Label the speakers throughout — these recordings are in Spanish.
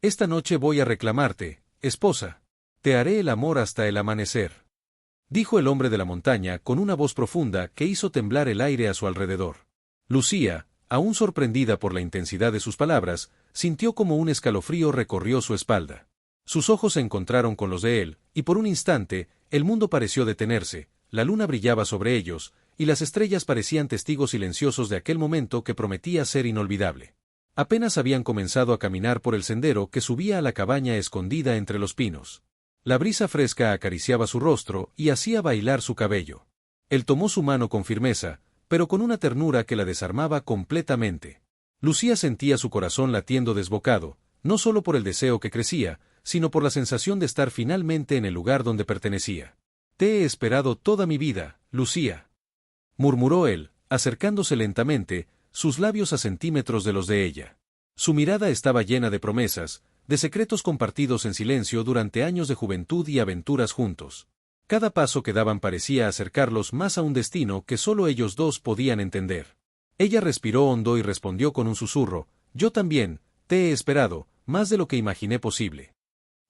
Speaker 1: Esta noche voy a reclamarte, esposa. Te haré el amor hasta el amanecer. Dijo el hombre de la montaña con una voz profunda que hizo temblar el aire a su alrededor. Lucía, aún sorprendida por la intensidad de sus palabras, sintió como un escalofrío recorrió su espalda. Sus ojos se encontraron con los de él, y por un instante, el mundo pareció detenerse, la luna brillaba sobre ellos, y las estrellas parecían testigos silenciosos de aquel momento que prometía ser inolvidable. Apenas habían comenzado a caminar por el sendero que subía a la cabaña escondida entre los pinos. La brisa fresca acariciaba su rostro y hacía bailar su cabello. Él tomó su mano con firmeza, pero con una ternura que la desarmaba completamente. Lucía sentía su corazón latiendo desbocado, no solo por el deseo que crecía, sino por la sensación de estar finalmente en el lugar donde pertenecía. «Te he esperado toda mi vida, Lucía», murmuró él, acercándose lentamente, sus labios a centímetros de los de ella. Su mirada estaba llena de promesas, de secretos compartidos en silencio durante años de juventud y aventuras juntos. Cada paso que daban parecía acercarlos más a un destino que solo ellos dos podían entender. Ella respiró hondo y respondió con un susurro: «Yo también, te he esperado, más de lo que imaginé posible».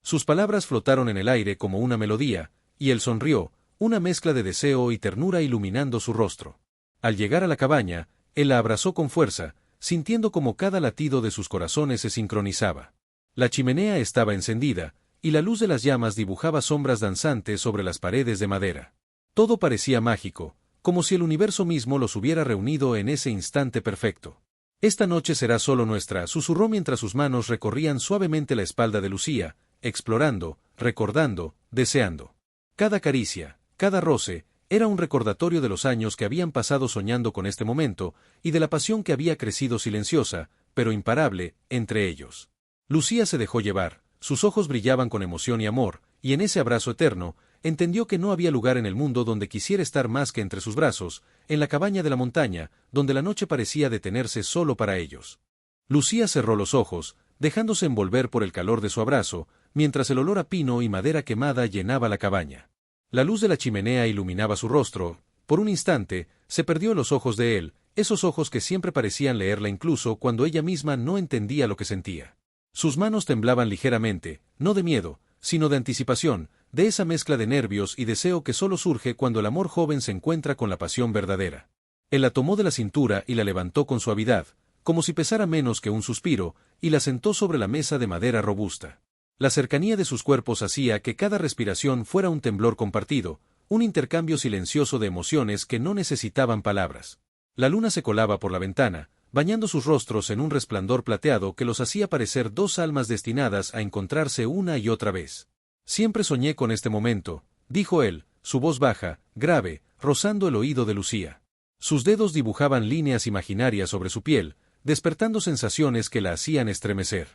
Speaker 1: Sus palabras flotaron en el aire como una melodía, y él sonrió, una mezcla de deseo y ternura iluminando su rostro. Al llegar a la cabaña, él la abrazó con fuerza, sintiendo como cada latido de sus corazones se sincronizaba. La chimenea estaba encendida, y la luz de las llamas dibujaba sombras danzantes sobre las paredes de madera. Todo parecía mágico, como si el universo mismo los hubiera reunido en ese instante perfecto. «Esta noche será solo nuestra», susurró mientras sus manos recorrían suavemente la espalda de Lucía, explorando, recordando, deseando. Cada caricia, cada roce, era un recordatorio de los años que habían pasado soñando con este momento, y de la pasión que había crecido silenciosa, pero imparable, entre ellos. Lucía se dejó llevar, sus ojos brillaban con emoción y amor, y en ese abrazo eterno, entendió que no había lugar en el mundo donde quisiera estar más que entre sus brazos, en la cabaña de la montaña, donde la noche parecía detenerse solo para ellos. Lucía cerró los ojos, dejándose envolver por el calor de su abrazo, mientras el olor a pino y madera quemada llenaba la cabaña. La luz de la chimenea iluminaba su rostro. Por un instante, se perdió en los ojos de él, esos ojos que siempre parecían leerla incluso cuando ella misma no entendía lo que sentía. Sus manos temblaban ligeramente, no de miedo, sino de anticipación, de esa mezcla de nervios y deseo que solo surge cuando el amor joven se encuentra con la pasión verdadera. Él la tomó de la cintura y la levantó con suavidad, como si pesara menos que un suspiro, y la sentó sobre la mesa de madera robusta. La cercanía de sus cuerpos hacía que cada respiración fuera un temblor compartido, un intercambio silencioso de emociones que no necesitaban palabras. La luna se colaba por la ventana, bañando sus rostros en un resplandor plateado que los hacía parecer dos almas destinadas a encontrarse una y otra vez. «Siempre soñé con este momento», dijo él, su voz baja, grave, rozando el oído de Lucía. Sus dedos dibujaban líneas imaginarias sobre su piel, despertando sensaciones que la hacían estremecer.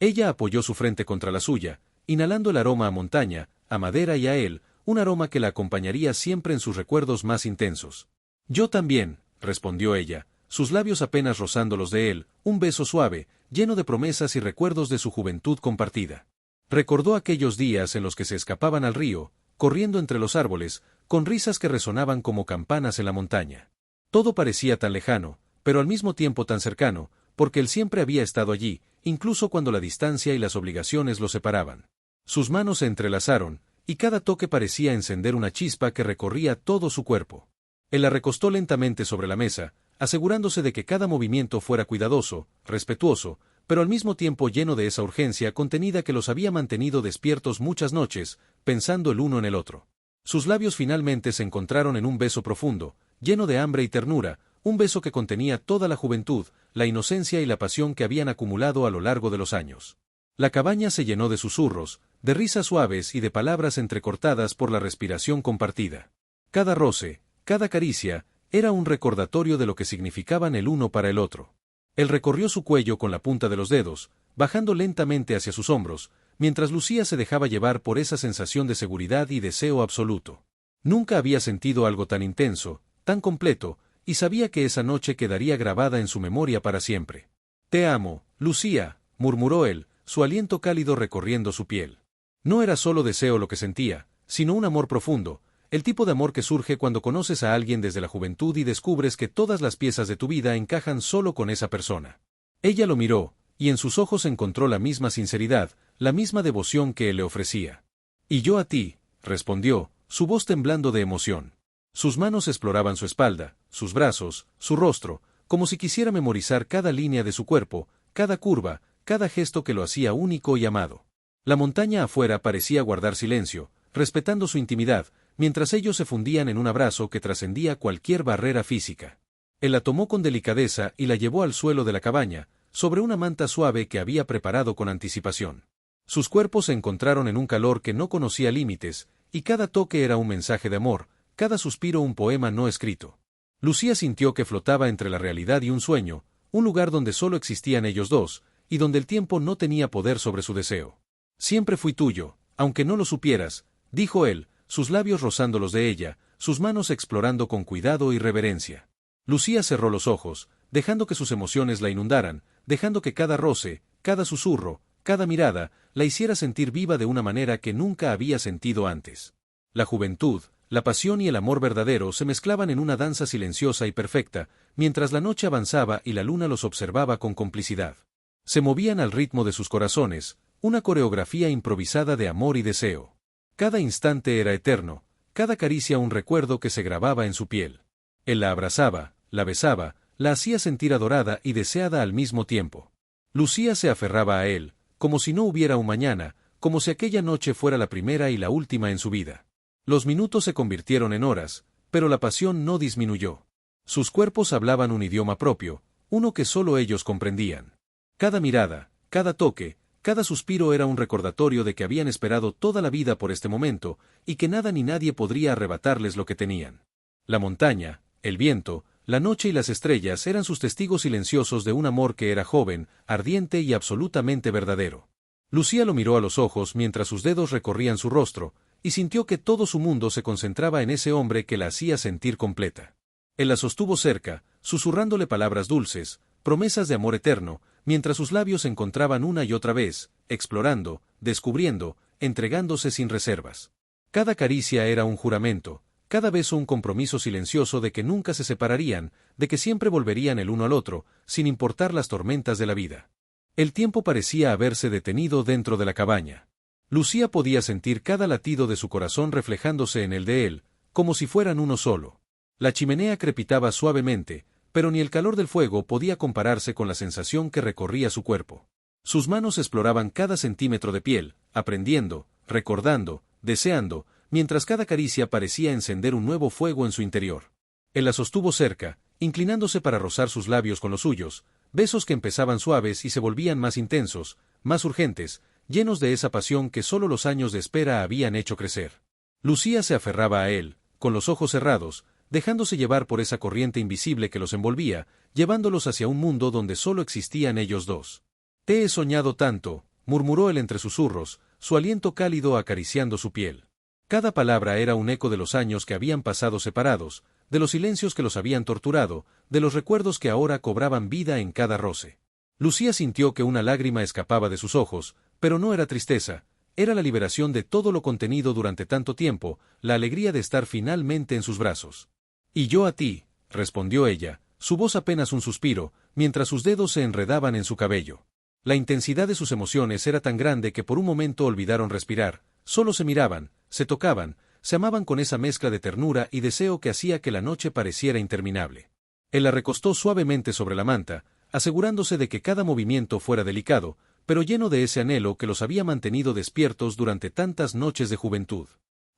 Speaker 1: Ella apoyó su frente contra la suya, inhalando el aroma a montaña, a madera y a él, un aroma que la acompañaría siempre en sus recuerdos más intensos. «Yo también», respondió ella, sus labios apenas rozando los de él, un beso suave, lleno de promesas y recuerdos de su juventud compartida. Recordó aquellos días en los que se escapaban al río, corriendo entre los árboles, con risas que resonaban como campanas en la montaña. Todo parecía tan lejano, pero al mismo tiempo tan cercano, porque él siempre había estado allí, incluso cuando la distancia y las obligaciones lo separaban. Sus manos se entrelazaron, y cada toque parecía encender una chispa que recorría todo su cuerpo. Él la recostó lentamente sobre la mesa, asegurándose de que cada movimiento fuera cuidadoso, respetuoso, pero al mismo tiempo lleno de esa urgencia contenida que los había mantenido despiertos muchas noches, pensando el uno en el otro. Sus labios finalmente se encontraron en un beso profundo, lleno de hambre y ternura, un beso que contenía toda la juventud, la inocencia y la pasión que habían acumulado a lo largo de los años. La cabaña se llenó de susurros, de risas suaves y de palabras entrecortadas por la respiración compartida. Cada roce, cada caricia, era un recordatorio de lo que significaban el uno para el otro. Él recorrió su cuello con la punta de los dedos, bajando lentamente hacia sus hombros, mientras Lucía se dejaba llevar por esa sensación de seguridad y deseo absoluto. Nunca había sentido algo tan intenso, tan completo, y sabía que esa noche quedaría grabada en su memoria para siempre. «Te amo, Lucía», murmuró él, su aliento cálido recorriendo su piel. No era solo deseo lo que sentía, sino un amor profundo, el tipo de amor que surge cuando conoces a alguien desde la juventud y descubres que todas las piezas de tu vida encajan solo con esa persona. Ella lo miró, y en sus ojos encontró la misma sinceridad, la misma devoción que él le ofrecía. «Y yo a ti», respondió, su voz temblando de emoción. Sus manos exploraban su espalda, sus brazos, su rostro, como si quisiera memorizar cada línea de su cuerpo, cada curva, cada gesto que lo hacía único y amado. La montaña afuera parecía guardar silencio, respetando su intimidad, mientras ellos se fundían en un abrazo que trascendía cualquier barrera física. Él la tomó con delicadeza y la llevó al suelo de la cabaña, sobre una manta suave que había preparado con anticipación. Sus cuerpos se encontraron en un calor que no conocía límites, y cada toque era un mensaje de amor, cada suspiro un poema no escrito. Lucía sintió que flotaba entre la realidad y un sueño, un lugar donde solo existían ellos dos, y donde el tiempo no tenía poder sobre su deseo. «Siempre fui tuyo, aunque no lo supieras», dijo él, sus labios rozando los de ella, sus manos explorando con cuidado y reverencia. Lucía cerró los ojos, dejando que sus emociones la inundaran, dejando que cada roce, cada susurro, cada mirada, la hiciera sentir viva de una manera que nunca había sentido antes. La juventud, la pasión y el amor verdadero se mezclaban en una danza silenciosa y perfecta, mientras la noche avanzaba y la luna los observaba con complicidad. Se movían al ritmo de sus corazones, una coreografía improvisada de amor y deseo. Cada instante era eterno, cada caricia un recuerdo que se grababa en su piel. Él la abrazaba, la besaba, la hacía sentir adorada y deseada al mismo tiempo. Lucía se aferraba a él, como si no hubiera un mañana, como si aquella noche fuera la primera y la última en su vida. Los minutos se convirtieron en horas, pero la pasión no disminuyó. Sus cuerpos hablaban un idioma propio, uno que solo ellos comprendían. Cada mirada, cada toque, cada suspiro era un recordatorio de que habían esperado toda la vida por este momento, y que nada ni nadie podría arrebatarles lo que tenían. La montaña, el viento, la noche y las estrellas eran sus testigos silenciosos de un amor que era joven, ardiente y absolutamente verdadero. Lucía lo miró a los ojos mientras sus dedos recorrían su rostro, y sintió que todo su mundo se concentraba en ese hombre que la hacía sentir completa. Él la sostuvo cerca, susurrándole palabras dulces, promesas de amor eterno, mientras sus labios se encontraban una y otra vez, explorando, descubriendo, entregándose sin reservas. Cada caricia era un juramento, cada beso un compromiso silencioso de que nunca se separarían, de que siempre volverían el uno al otro, sin importar las tormentas de la vida. El tiempo parecía haberse detenido dentro de la cabaña. Lucía podía sentir cada latido de su corazón reflejándose en el de él, como si fueran uno solo. La chimenea crepitaba suavemente, pero ni el calor del fuego podía compararse con la sensación que recorría su cuerpo. Sus manos exploraban cada centímetro de piel, aprendiendo, recordando, deseando, mientras cada caricia parecía encender un nuevo fuego en su interior. Él la sostuvo cerca, inclinándose para rozar sus labios con los suyos, besos que empezaban suaves y se volvían más intensos, más urgentes, llenos de esa pasión que solo los años de espera habían hecho crecer. Lucía se aferraba a él, con los ojos cerrados, dejándose llevar por esa corriente invisible que los envolvía, llevándolos hacia un mundo donde solo existían ellos dos. «Te he soñado tanto», murmuró él entre susurros, su aliento cálido acariciando su piel. Cada palabra era un eco de los años que habían pasado separados, de los silencios que los habían torturado, de los recuerdos que ahora cobraban vida en cada roce. Lucía sintió que una lágrima escapaba de sus ojos, pero no era tristeza, era la liberación de todo lo contenido durante tanto tiempo, la alegría de estar finalmente en sus brazos. «Y yo a ti», respondió ella, su voz apenas un suspiro, mientras sus dedos se enredaban en su cabello. La intensidad de sus emociones era tan grande que por un momento olvidaron respirar, solo se miraban, se tocaban, se amaban con esa mezcla de ternura y deseo que hacía que la noche pareciera interminable. Él la recostó suavemente sobre la manta, asegurándose de que cada movimiento fuera delicado, pero lleno de ese anhelo que los había mantenido despiertos durante tantas noches de juventud.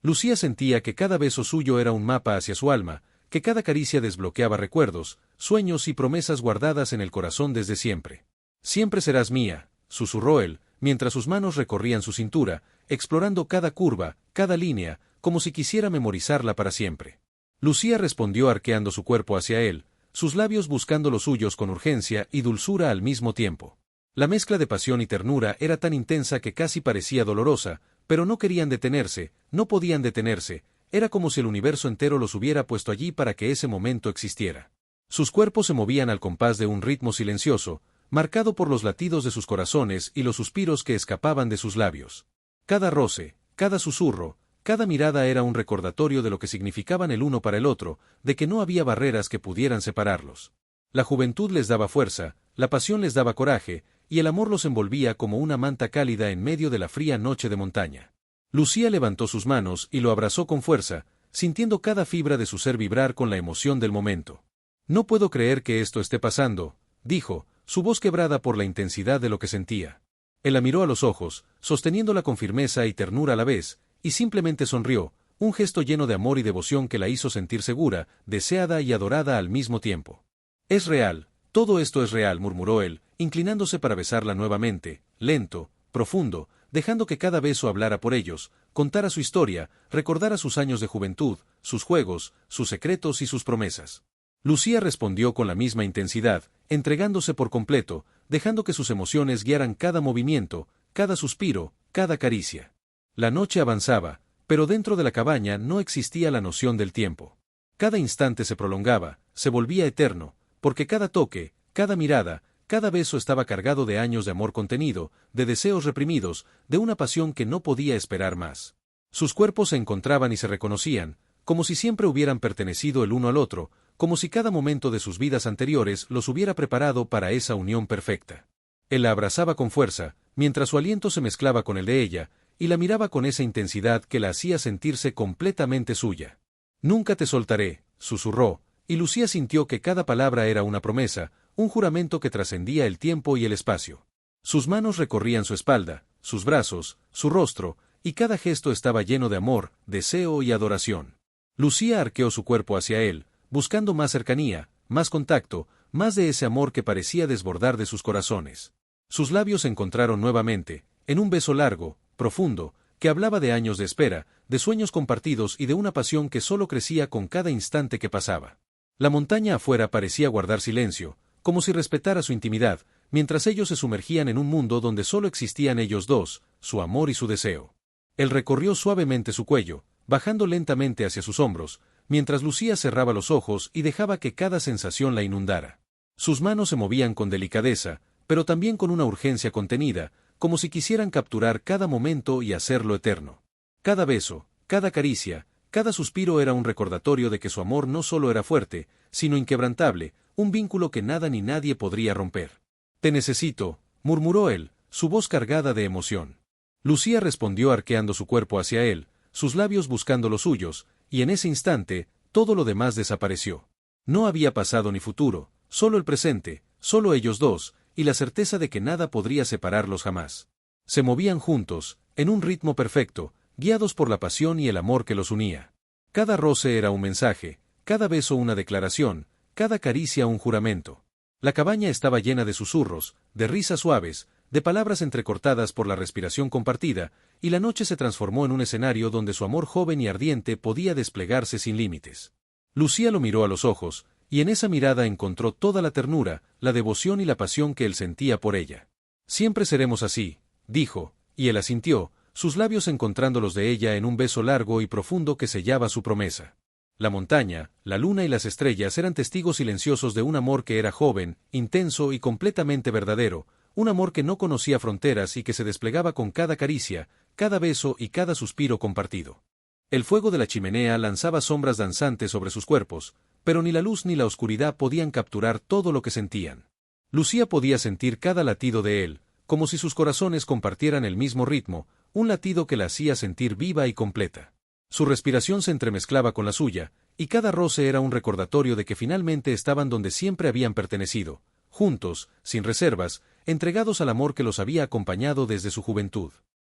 Speaker 1: Lucía sentía que cada beso suyo era un mapa hacia su alma, que cada caricia desbloqueaba recuerdos, sueños y promesas guardadas en el corazón desde siempre. «Siempre serás mía», susurró él, mientras sus manos recorrían su cintura, explorando cada curva, cada línea, como si quisiera memorizarla para siempre. Lucía respondió arqueando su cuerpo hacia él, sus labios buscando los suyos con urgencia y dulzura al mismo tiempo. La mezcla de pasión y ternura era tan intensa que casi parecía dolorosa, pero no querían detenerse, no podían detenerse, era como si el universo entero los hubiera puesto allí para que ese momento existiera. Sus cuerpos se movían al compás de un ritmo silencioso, marcado por los latidos de sus corazones y los suspiros que escapaban de sus labios. Cada roce, cada susurro, cada mirada era un recordatorio de lo que significaban el uno para el otro, de que no había barreras que pudieran separarlos. La juventud les daba fuerza, la pasión les daba coraje, y el amor los envolvía como una manta cálida en medio de la fría noche de montaña. Lucía levantó sus manos y lo abrazó con fuerza, sintiendo cada fibra de su ser vibrar con la emoción del momento. «No puedo creer que esto esté pasando», dijo, su voz quebrada por la intensidad de lo que sentía. Él la miró a los ojos, sosteniéndola con firmeza y ternura a la vez, y simplemente sonrió, un gesto lleno de amor y devoción que la hizo sentir segura, deseada y adorada al mismo tiempo. «Es real, todo esto es real», murmuró él, inclinándose para besarla nuevamente, lento, profundo, dejando que cada beso hablara por ellos, contara su historia, recordara sus años de juventud, sus juegos, sus secretos y sus promesas. Lucía respondió con la misma intensidad, entregándose por completo, dejando que sus emociones guiaran cada movimiento, cada suspiro, cada caricia. La noche avanzaba, pero dentro de la cabaña no existía la noción del tiempo. Cada instante se prolongaba, se volvía eterno, porque cada toque, cada mirada, cada beso estaba cargado de años de amor contenido, de deseos reprimidos, de una pasión que no podía esperar más. Sus cuerpos se encontraban y se reconocían, como si siempre hubieran pertenecido el uno al otro, como si cada momento de sus vidas anteriores los hubiera preparado para esa unión perfecta. Él la abrazaba con fuerza, mientras su aliento se mezclaba con el de ella, y la miraba con esa intensidad que la hacía sentirse completamente suya. «Nunca te soltaré», susurró, y Lucía sintió que cada palabra era una promesa, un juramento que trascendía el tiempo y el espacio. Sus manos recorrían su espalda, sus brazos, su rostro, y cada gesto estaba lleno de amor, deseo y adoración. Lucía arqueó su cuerpo hacia él, buscando más cercanía, más contacto, más de ese amor que parecía desbordar de sus corazones. Sus labios se encontraron nuevamente, en un beso largo, profundo, que hablaba de años de espera, de sueños compartidos y de una pasión que solo crecía con cada instante que pasaba. La montaña afuera parecía guardar silencio, como si respetara su intimidad, mientras ellos se sumergían en un mundo donde solo existían ellos dos, su amor y su deseo. Él recorrió suavemente su cuello, bajando lentamente hacia sus hombros, mientras Lucía cerraba los ojos y dejaba que cada sensación la inundara. Sus manos se movían con delicadeza, pero también con una urgencia contenida, como si quisieran capturar cada momento y hacerlo eterno. Cada beso, cada caricia, cada suspiro era un recordatorio de que su amor no solo era fuerte, sino inquebrantable, un vínculo que nada ni nadie podría romper. «Te necesito», murmuró él, su voz cargada de emoción. Lucía respondió arqueando su cuerpo hacia él, sus labios buscando los suyos, y en ese instante, todo lo demás desapareció. No había pasado ni futuro, solo el presente, solo ellos dos, y la certeza de que nada podría separarlos jamás. Se movían juntos, en un ritmo perfecto, guiados por la pasión y el amor que los unía. Cada roce era un mensaje, cada beso una declaración, cada caricia un juramento. La cabaña estaba llena de susurros, de risas suaves, de palabras entrecortadas por la respiración compartida, y la noche se transformó en un escenario donde su amor joven y ardiente podía desplegarse sin límites. Lucía lo miró a los ojos, y en esa mirada encontró toda la ternura, la devoción y la pasión que él sentía por ella. «Siempre seremos así», dijo, y él asintió, sus labios encontrando los de ella en un beso largo y profundo que sellaba su promesa. La montaña, la luna y las estrellas eran testigos silenciosos de un amor que era joven, intenso y completamente verdadero, un amor que no conocía fronteras y que se desplegaba con cada caricia, cada beso y cada suspiro compartido. El fuego de la chimenea lanzaba sombras danzantes sobre sus cuerpos, pero ni la luz ni la oscuridad podían capturar todo lo que sentían. Lucía podía sentir cada latido de él, como si sus corazones compartieran el mismo ritmo, un latido que la hacía sentir viva y completa. Su respiración se entremezclaba con la suya, y cada roce era un recordatorio de que finalmente estaban donde siempre habían pertenecido, juntos, sin reservas, entregados al amor que los había acompañado desde su juventud.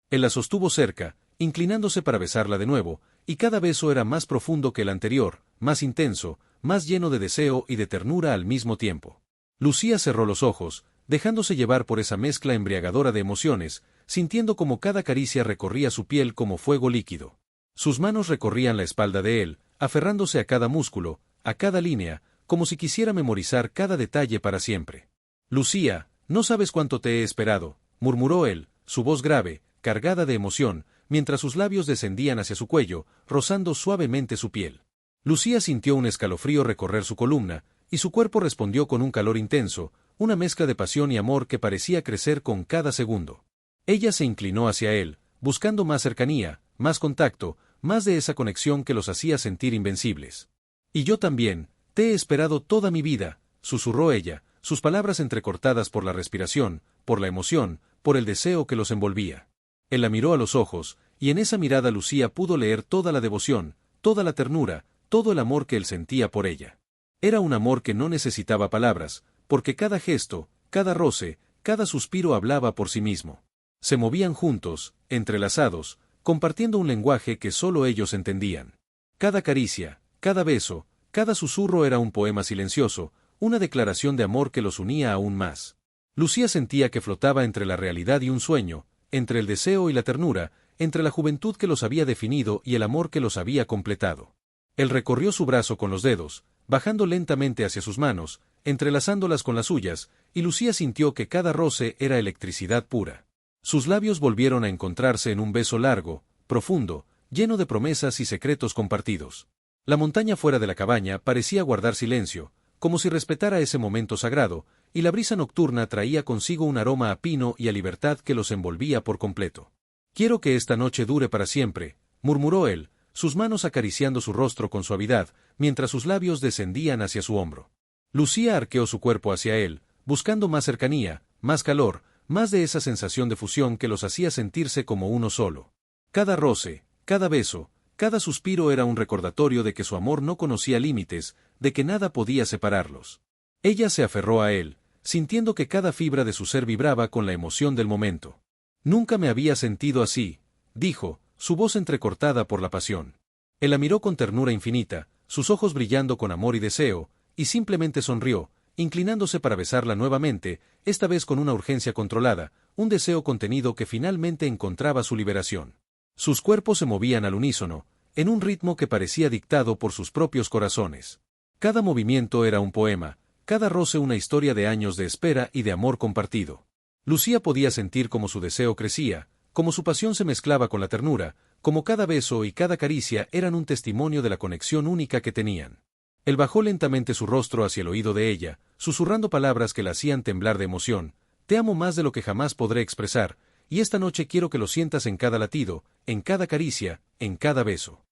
Speaker 1: Él la sostuvo cerca, inclinándose para besarla de nuevo, y cada beso era más profundo que el anterior, más intenso, más lleno de deseo y de ternura al mismo tiempo. Lucía cerró los ojos, dejándose llevar por esa mezcla embriagadora de emociones, sintiendo como cada caricia recorría su piel como fuego líquido. Sus manos recorrían la espalda de él, aferrándose a cada músculo, a cada línea, como si quisiera memorizar cada detalle para siempre. «Lucía, no sabes cuánto te he esperado», murmuró él, su voz grave, cargada de emoción, mientras sus labios descendían hacia su cuello, rozando suavemente su piel. Lucía sintió un escalofrío recorrer su columna, y su cuerpo respondió con un calor intenso, una mezcla de pasión y amor que parecía crecer con cada segundo. Ella se inclinó hacia él, buscando más cercanía, más contacto, más de esa conexión que los hacía sentir invencibles. «Y yo también, te he esperado toda mi vida», susurró ella, sus palabras entrecortadas por la respiración, por la emoción, por el deseo que los envolvía. Él la miró a los ojos, y en esa mirada Lucía pudo leer toda la devoción, toda la ternura, todo el amor que él sentía por ella. Era un amor que no necesitaba palabras, porque cada gesto, cada roce, cada suspiro hablaba por sí mismo. Se movían juntos, entrelazados, compartiendo un lenguaje que solo ellos entendían. Cada caricia, cada beso, cada susurro era un poema silencioso, una declaración de amor que los unía aún más. Lucía sentía que flotaba entre la realidad y un sueño, entre el deseo y la ternura, entre la juventud que los había definido y el amor que los había completado. Él recorrió su brazo con los dedos, bajando lentamente hacia sus manos, entrelazándolas con las suyas, y Lucía sintió que cada roce era electricidad pura. Sus labios volvieron a encontrarse en un beso largo, profundo, lleno de promesas y secretos compartidos. La montaña fuera de la cabaña parecía guardar silencio, como si respetara ese momento sagrado, y la brisa nocturna traía consigo un aroma a pino y a libertad que los envolvía por completo. «Quiero que esta noche dure para siempre», murmuró él, sus manos acariciando su rostro con suavidad, mientras sus labios descendían hacia su hombro. Lucía arqueó su cuerpo hacia él, buscando más cercanía, más calor, más de esa sensación de fusión que los hacía sentirse como uno solo. Cada roce, cada beso, cada suspiro era un recordatorio de que su amor no conocía límites, de que nada podía separarlos. Ella se aferró a él, sintiendo que cada fibra de su ser vibraba con la emoción del momento. «Nunca me había sentido así», dijo, su voz entrecortada por la pasión. Él la miró con ternura infinita, sus ojos brillando con amor y deseo, y simplemente sonrió, inclinándose para besarla nuevamente, esta vez con una urgencia controlada, un deseo contenido que finalmente encontraba su liberación. Sus cuerpos se movían al unísono, en un ritmo que parecía dictado por sus propios corazones. Cada movimiento era un poema, cada roce una historia de años de espera y de amor compartido. Lucía podía sentir cómo su deseo crecía, cómo su pasión se mezclaba con la ternura, como cada beso y cada caricia eran un testimonio de la conexión única que tenían. Él bajó lentamente su rostro hacia el oído de ella, susurrando palabras que la hacían temblar de emoción. «Te amo más de lo que jamás podré expresar, y esta noche quiero que lo sientas en cada latido, en cada caricia, en cada beso».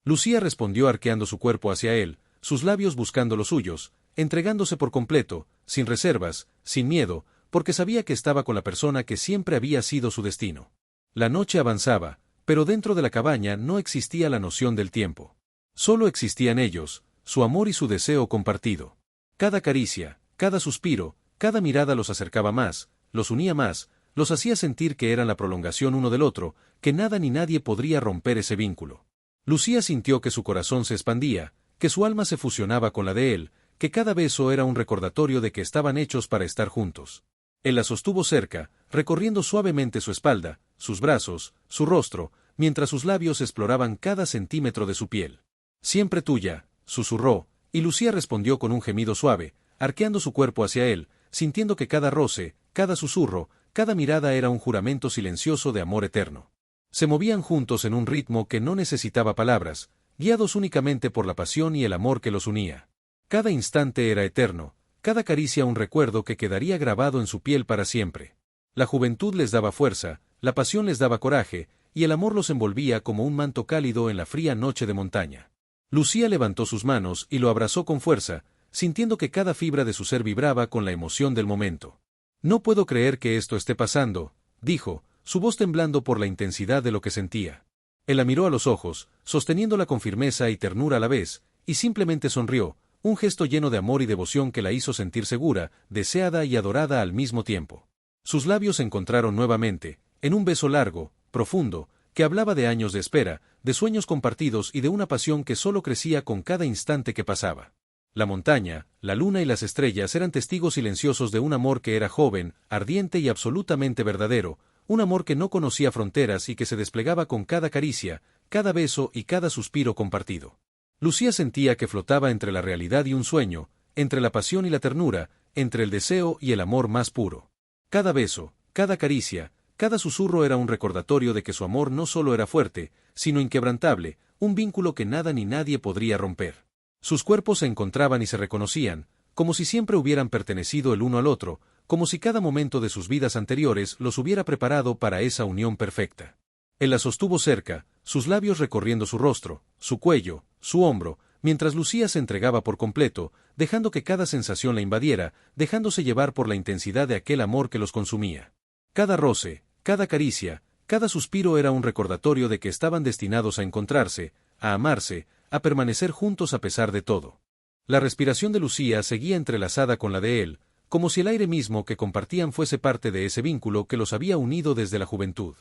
Speaker 1: Lucía respondió arqueando su cuerpo hacia él, sus labios buscando los suyos, entregándose por completo, sin reservas, sin miedo, porque sabía que estaba con la persona que siempre había sido su destino. La noche avanzaba, pero dentro de la cabaña no existía la noción del tiempo. Solo existían ellos, su amor y su deseo compartido. Cada caricia, cada suspiro, cada mirada los acercaba más, los unía más, los hacía sentir que eran la prolongación uno del otro, que nada ni nadie podría romper ese vínculo. Lucía sintió que su corazón se expandía, que su alma se fusionaba con la de él, que cada beso era un recordatorio de que estaban hechos para estar juntos. Él la sostuvo cerca, recorriendo suavemente su espalda, sus brazos, su rostro, mientras sus labios exploraban cada centímetro de su piel. «Siempre tuya», susurró, y Lucía respondió con un gemido suave, arqueando su cuerpo hacia él, sintiendo que cada roce, cada susurro, cada mirada era un juramento silencioso de amor eterno. Se movían juntos en un ritmo que no necesitaba palabras, guiados únicamente por la pasión y el amor que los unía. Cada instante era eterno, cada caricia un recuerdo que quedaría grabado en su piel para siempre. La juventud les daba fuerza, la pasión les daba coraje, y el amor los envolvía como un manto cálido en la fría noche de montaña. Lucía levantó sus manos y lo abrazó con fuerza, sintiendo que cada fibra de su ser vibraba con la emoción del momento. «No puedo creer que esto esté pasando», dijo, su voz temblando por la intensidad de lo que sentía. Él la miró a los ojos, sosteniéndola con firmeza y ternura a la vez, y simplemente sonrió, un gesto lleno de amor y devoción que la hizo sentir segura, deseada y adorada al mismo tiempo. Sus labios se encontraron nuevamente, en un beso largo, profundo, que hablaba de años de espera, de sueños compartidos y de una pasión que solo crecía con cada instante que pasaba. La montaña, la luna y las estrellas eran testigos silenciosos de un amor que era joven, ardiente y absolutamente verdadero, un amor que no conocía fronteras y que se desplegaba con cada caricia, cada beso y cada suspiro compartido. Lucía sentía que flotaba entre la realidad y un sueño, entre la pasión y la ternura, entre el deseo y el amor más puro. Cada beso, cada caricia, cada susurro era un recordatorio de que su amor no solo era fuerte, sino inquebrantable, un vínculo que nada ni nadie podría romper. Sus cuerpos se encontraban y se reconocían, como si siempre hubieran pertenecido el uno al otro, como si cada momento de sus vidas anteriores los hubiera preparado para esa unión perfecta. Él la sostuvo cerca, sus labios recorriendo su rostro, su cuello, su hombro, mientras Lucía se entregaba por completo, dejando que cada sensación la invadiera, dejándose llevar por la intensidad de aquel amor que los consumía. Cada roce, cada caricia, cada suspiro era un recordatorio de que estaban destinados a encontrarse, a amarse, a permanecer juntos a pesar de todo. La respiración de Lucía seguía entrelazada con la de él, como si el aire mismo que compartían fuese parte de ese vínculo que los había unido desde la juventud.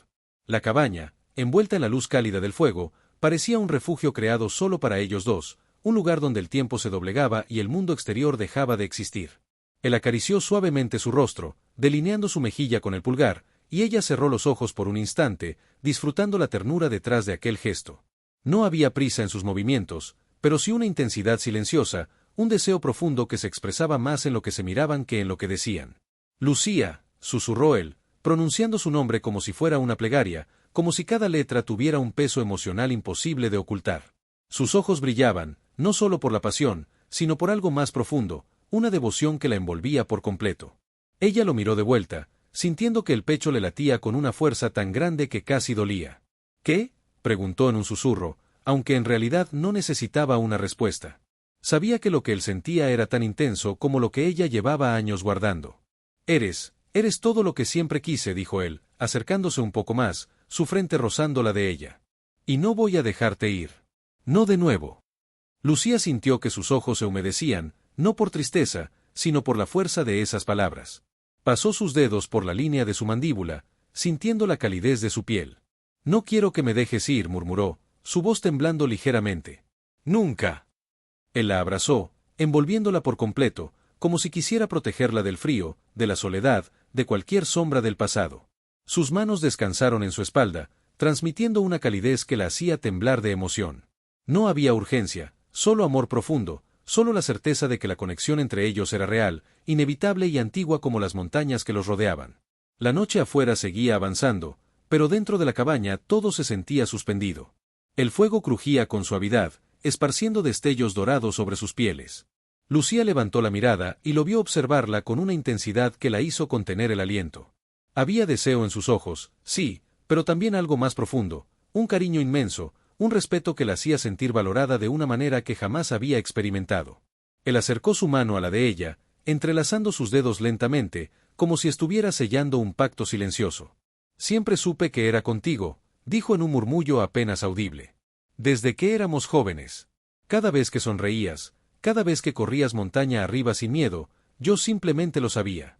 Speaker 1: La cabaña, envuelta en la luz cálida del fuego, parecía un refugio creado solo para ellos dos, un lugar donde el tiempo se doblegaba y el mundo exterior dejaba de existir. Él acarició suavemente su rostro, delineando su mejilla con el pulgar, y ella cerró los ojos por un instante, disfrutando la ternura detrás de aquel gesto. No había prisa en sus movimientos, pero sí una intensidad silenciosa, un deseo profundo que se expresaba más en lo que se miraban que en lo que decían. Lucía, susurró él, pronunciando su nombre como si fuera una plegaria, como si cada letra tuviera un peso emocional imposible de ocultar. Sus ojos brillaban, no solo por la pasión, sino por algo más profundo, una devoción que la envolvía por completo. Ella lo miró de vuelta, sintiendo que el pecho le latía con una fuerza tan grande que casi dolía. ¿Qué?, preguntó en un susurro, aunque en realidad no necesitaba una respuesta. Sabía que lo que él sentía era tan intenso como lo que ella llevaba años guardando. Eres todo lo que siempre quise, dijo él, acercándose un poco más, su frente rozando la de ella. Y no voy a dejarte ir. No de nuevo. Lucía sintió que sus ojos se humedecían, no por tristeza, sino por la fuerza de esas palabras. Pasó sus dedos por la línea de su mandíbula, sintiendo la calidez de su piel. No quiero que me dejes ir, murmuró, su voz temblando ligeramente. Nunca. Él la abrazó, envolviéndola por completo, como si quisiera protegerla del frío, de la soledad, de cualquier sombra del pasado. Sus manos descansaron en su espalda, transmitiendo una calidez que la hacía temblar de emoción. No había urgencia, solo amor profundo, solo la certeza de que la conexión entre ellos era real, inevitable y antigua como las montañas que los rodeaban. La noche afuera seguía avanzando, pero dentro de la cabaña todo se sentía suspendido. El fuego crujía con suavidad, esparciendo destellos dorados sobre sus pieles. Lucía levantó la mirada y lo vio observarla con una intensidad que la hizo contener el aliento. Había deseo en sus ojos, sí, pero también algo más profundo, un cariño inmenso, un respeto que la hacía sentir valorada de una manera que jamás había experimentado. Él acercó su mano a la de ella, entrelazando sus dedos lentamente, como si estuviera sellando un pacto silencioso. Siempre supe que era contigo, dijo en un murmullo apenas audible. Desde que éramos jóvenes. Cada vez que sonreías, cada vez que corrías montaña arriba sin miedo, yo simplemente lo sabía.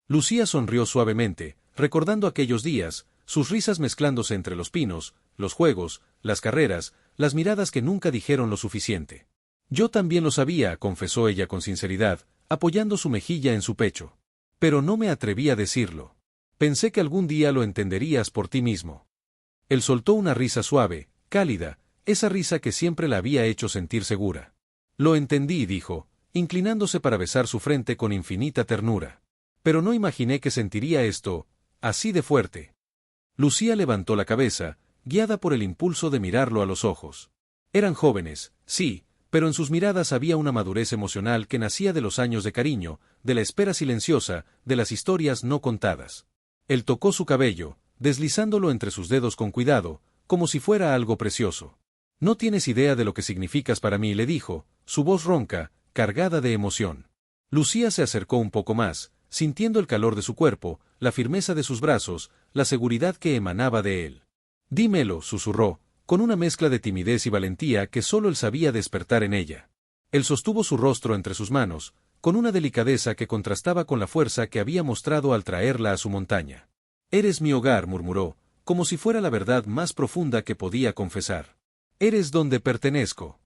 Speaker 1: Lucía sonrió suavemente, recordando aquellos días, sus risas mezclándose entre los pinos, los juegos, las carreras, las miradas que nunca dijeron lo suficiente. Yo también lo sabía, confesó ella con sinceridad, apoyando su mejilla en su pecho. Pero no me atreví a decirlo. Pensé que algún día lo entenderías por ti mismo. Él soltó una risa suave, cálida, esa risa que siempre la había hecho sentir segura. Lo entendí, dijo, inclinándose para besar su frente con infinita ternura. Pero no imaginé que sentiría esto, así de fuerte. Lucía levantó la cabeza, guiada por el impulso de mirarlo a los ojos. Eran jóvenes, sí, pero en sus miradas había una madurez emocional que nacía de los años de cariño, de la espera silenciosa, de las historias no contadas. Él tocó su cabello, deslizándolo entre sus dedos con cuidado, como si fuera algo precioso. No tienes idea de lo que significas para mí, le dijo, su voz ronca, cargada de emoción. Lucía se acercó un poco más, sintiendo el calor de su cuerpo, la firmeza de sus brazos, la seguridad que emanaba de él. Dímelo, susurró, con una mezcla de timidez y valentía que solo él sabía despertar en ella. Él sostuvo su rostro entre sus manos, con una delicadeza que contrastaba con la fuerza que había mostrado al traerla a su montaña. Eres mi hogar, murmuró, como si fuera la verdad más profunda que podía confesar. Eres donde pertenezco.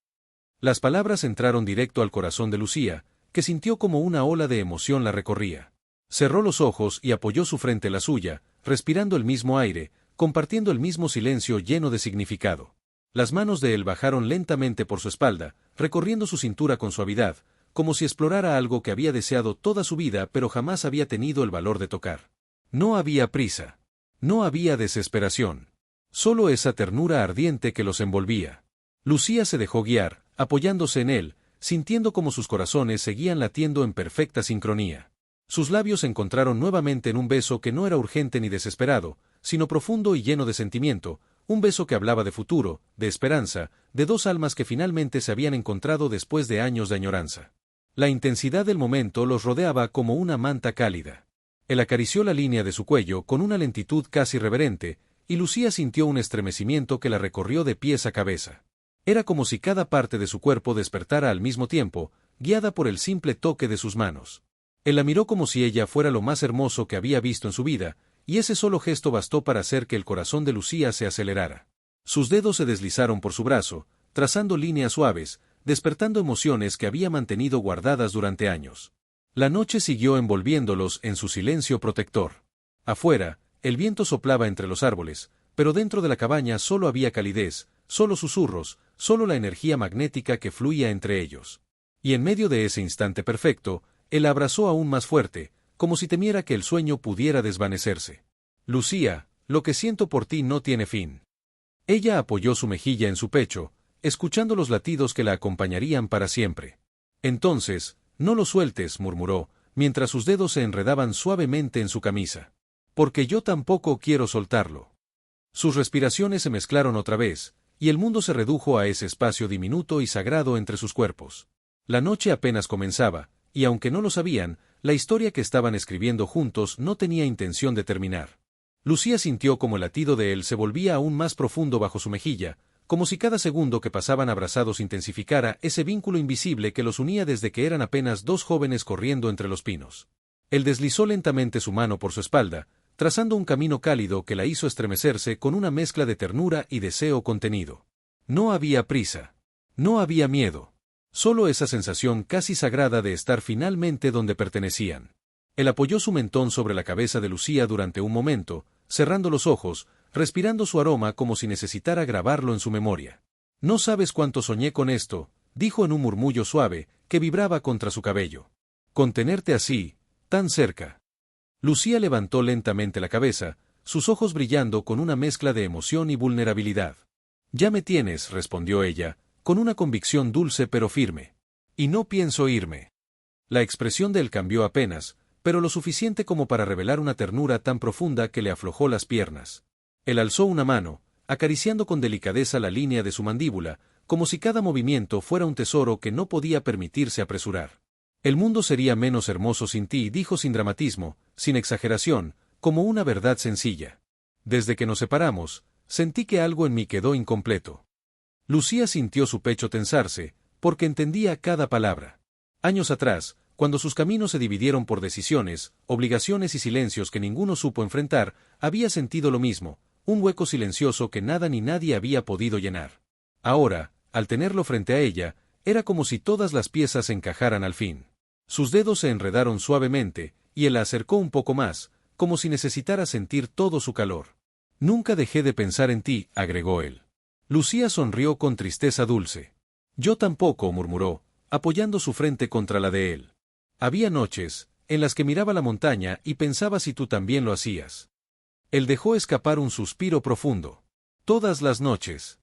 Speaker 1: Las palabras entraron directo al corazón de Lucía, que sintió como una ola de emoción la recorría. Cerró los ojos y apoyó su frente en la suya, respirando el mismo aire, compartiendo el mismo silencio lleno de significado. Las manos de él bajaron lentamente por su espalda, recorriendo su cintura con suavidad, como si explorara algo que había deseado toda su vida pero jamás había tenido el valor de tocar. No había prisa. No había desesperación. Solo esa ternura ardiente que los envolvía. Lucía se dejó guiar, apoyándose en él, sintiendo como sus corazones seguían latiendo en perfecta sincronía. Sus labios se encontraron nuevamente en un beso que no era urgente ni desesperado, sino profundo y lleno de sentimiento, Un beso que hablaba de futuro, de esperanza, de dos almas que finalmente se habían encontrado después de años de añoranza. La intensidad del momento los rodeaba como una manta cálida. Él acarició la línea de su cuello con una lentitud casi reverente, y Lucía sintió un estremecimiento que la recorrió de pies a cabeza. Era como si cada parte de su cuerpo despertara al mismo tiempo, guiada por el simple toque de sus manos. Él la miró como si ella fuera lo más hermoso que había visto en su vida, y ese solo gesto bastó para hacer que el corazón de Lucía se acelerara. Sus dedos se deslizaron por su brazo, trazando líneas suaves, despertando emociones que había mantenido guardadas durante años. La noche siguió envolviéndolos en su silencio protector. Afuera, el viento soplaba entre los árboles, pero dentro de la cabaña solo había calidez, solo susurros, solo la energía magnética que fluía entre ellos. Y en medio de ese instante perfecto, él la abrazó aún más fuerte, como si temiera que el sueño pudiera desvanecerse. Lucía, lo que siento por ti no tiene fin. Ella apoyó su mejilla en su pecho, escuchando los latidos que la acompañarían para siempre. Entonces, no lo sueltes, murmuró, mientras sus dedos se enredaban suavemente en su camisa. Porque yo tampoco quiero soltarlo. Sus respiraciones se mezclaron otra vez, y el mundo se redujo a ese espacio diminuto y sagrado entre sus cuerpos. La noche apenas comenzaba, y aunque no lo sabían, la historia que estaban escribiendo juntos no tenía intención de terminar. Lucía sintió como el latido de él se volvía aún más profundo bajo su mejilla, como si cada segundo que pasaban abrazados intensificara ese vínculo invisible que los unía desde que eran apenas dos jóvenes corriendo entre los pinos. Él deslizó lentamente su mano por su espalda, trazando un camino cálido que la hizo estremecerse con una mezcla de ternura y deseo contenido. No había prisa. No había miedo. Solo esa sensación casi sagrada de estar finalmente donde pertenecían. Él apoyó su mentón sobre la cabeza de Lucía durante un momento, cerrando los ojos, respirando su aroma como si necesitara grabarlo en su memoria. No sabes cuánto soñé con esto, dijo en un murmullo suave, que vibraba contra su cabello. Con tenerte así, tan cerca. Lucía levantó lentamente la cabeza, sus ojos brillando con una mezcla de emoción y vulnerabilidad. Ya me tienes, respondió ella, con una convicción dulce pero firme. Y no pienso irme. La expresión de él cambió apenas, pero lo suficiente como para revelar una ternura tan profunda que le aflojó las piernas. Él alzó una mano, acariciando con delicadeza la línea de su mandíbula, como si cada movimiento fuera un tesoro que no podía permitirse apresurar. El mundo sería menos hermoso sin ti, dijo sin dramatismo, sin exageración, como una verdad sencilla. Desde que nos separamos, sentí que algo en mí quedó incompleto. Lucía sintió su pecho tensarse, porque entendía cada palabra. Años atrás, cuando sus caminos se dividieron por decisiones, obligaciones y silencios que ninguno supo enfrentar, había sentido lo mismo, un hueco silencioso que nada ni nadie había podido llenar. Ahora, al tenerlo frente a ella, era como si todas las piezas encajaran al fin. Sus dedos se enredaron suavemente, y él la acercó un poco más, como si necesitara sentir todo su calor. Nunca dejé de pensar en ti, agregó él. Lucía sonrió con tristeza dulce. Yo tampoco, murmuró, apoyando su frente contra la de él. Había noches, en las que miraba la montaña y pensaba si tú también lo hacías. Él dejó escapar un suspiro profundo. Todas las noches.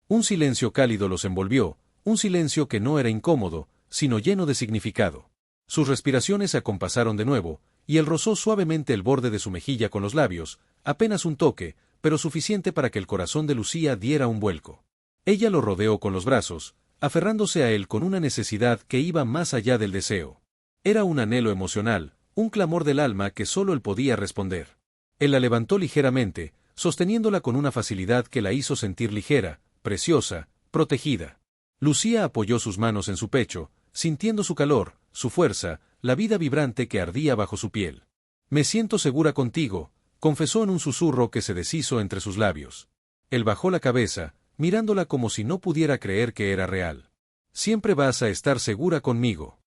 Speaker 1: Un silencio cálido los envolvió, un silencio que no era incómodo, sino lleno de significado. Sus respiraciones se acompasaron de nuevo, y él rozó suavemente el borde de su mejilla con los labios, apenas un toque, pero suficiente para que el corazón de Lucía diera un vuelco. Ella lo rodeó con los brazos, aferrándose a él con una necesidad que iba más allá del deseo. Era un anhelo emocional, un clamor del alma que solo él podía responder. Él la levantó ligeramente, sosteniéndola con una facilidad que la hizo sentir ligera, preciosa, protegida. Lucía apoyó sus manos en su pecho, sintiendo su calor, su fuerza, la vida vibrante que ardía bajo su piel. Me siento segura contigo, confesó en un susurro que se deshizo entre sus labios. Él bajó la cabeza, mirándola como si no pudiera creer que era real. Siempre vas a estar segura conmigo.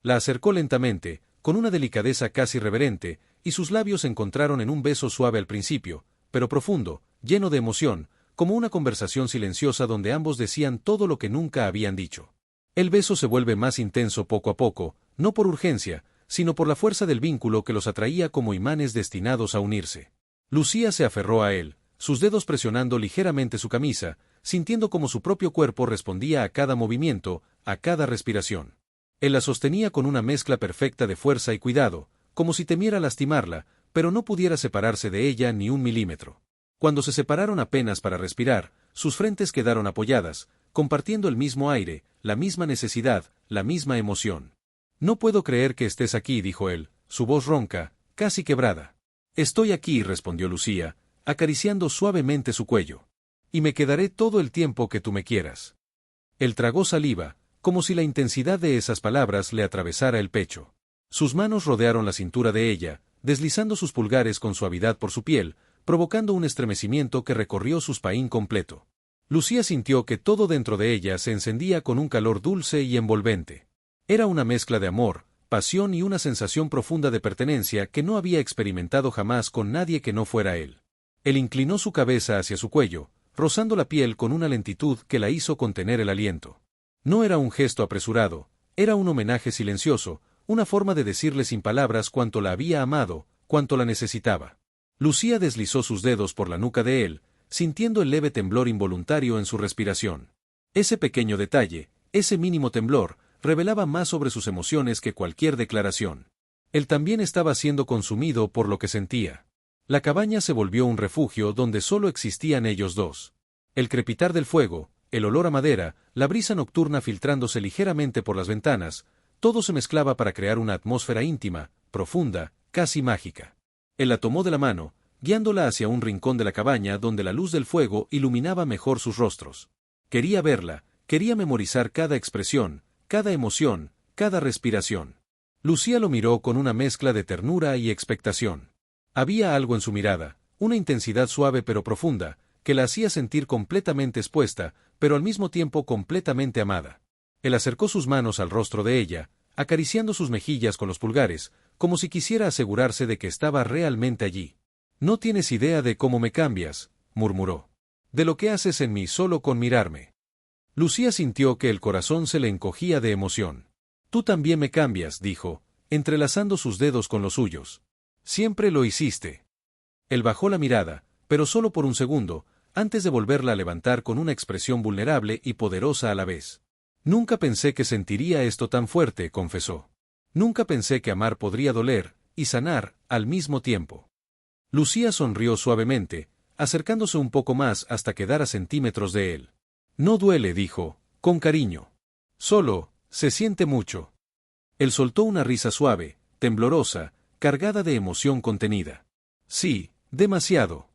Speaker 1: La acercó lentamente, con una delicadeza casi reverente, y sus labios se encontraron en un beso suave al principio, pero profundo, lleno de emoción, como una conversación silenciosa donde ambos decían todo lo que nunca habían dicho. El beso se vuelve más intenso poco a poco, no por urgencia, sino por la fuerza del vínculo que los atraía como imanes destinados a unirse. Lucía se aferró a él, sus dedos presionando ligeramente su camisa, sintiendo como su propio cuerpo respondía a cada movimiento, a cada respiración. Él la sostenía con una mezcla perfecta de fuerza y cuidado, como si temiera lastimarla, pero no pudiera separarse de ella ni un milímetro. Cuando se separaron apenas para respirar, sus frentes quedaron apoyadas, compartiendo el mismo aire, la misma necesidad, la misma emoción. No puedo creer que estés aquí, dijo él, su voz ronca, casi quebrada. Estoy aquí, respondió Lucía, acariciando suavemente su cuello. Y me quedaré todo el tiempo que tú me quieras. Él tragó saliva, como si la intensidad de esas palabras le atravesara el pecho. Sus manos rodearon la cintura de ella, deslizando sus pulgares con suavidad por su piel, provocando un estremecimiento que recorrió su espín completo. Lucía sintió que todo dentro de ella se encendía con un calor dulce y envolvente. Era una mezcla de amor, pasión y una sensación profunda de pertenencia que no había experimentado jamás con nadie que no fuera él. Él inclinó su cabeza hacia su cuello, rozando la piel con una lentitud que la hizo contener el aliento. No era un gesto apresurado, era un homenaje silencioso, una forma de decirle sin palabras cuánto la había amado, cuánto la necesitaba. Lucía deslizó sus dedos por la nuca de él, sintiendo el leve temblor involuntario en su respiración. Ese pequeño detalle, ese mínimo temblor, revelaba más sobre sus emociones que cualquier declaración. Él también estaba siendo consumido por lo que sentía. La cabaña se volvió un refugio donde solo existían ellos dos. El crepitar del fuego, el olor a madera, la brisa nocturna filtrándose ligeramente por las ventanas, todo se mezclaba para crear una atmósfera íntima, profunda, casi mágica. Él la tomó de la mano, guiándola hacia un rincón de la cabaña donde la luz del fuego iluminaba mejor sus rostros. Quería verla, quería memorizar cada expresión, cada emoción, cada respiración. Lucía lo miró con una mezcla de ternura y expectación. Había algo en su mirada, una intensidad suave pero profunda, que la hacía sentir completamente expuesta, pero al mismo tiempo completamente amada. Él acercó sus manos al rostro de ella, acariciando sus mejillas con los pulgares, como si quisiera asegurarse de que estaba realmente allí. «No tienes idea de cómo me cambias», murmuró. «De lo que haces en mí solo con mirarme». Lucía sintió que el corazón se le encogía de emoción. «Tú también me cambias», dijo, entrelazando sus dedos con los suyos. «Siempre lo hiciste». Él bajó la mirada, pero solo por un segundo, antes de volverla a levantar con una expresión vulnerable y poderosa a la vez. «Nunca pensé que sentiría esto tan fuerte», confesó. «Nunca pensé que amar podría doler y sanar al mismo tiempo». Lucía sonrió suavemente, acercándose un poco más hasta quedar a centímetros de él. «No duele», dijo, con cariño. «Solo, se siente mucho». Él soltó una risa suave, temblorosa, cargada de emoción contenida. «Sí, demasiado».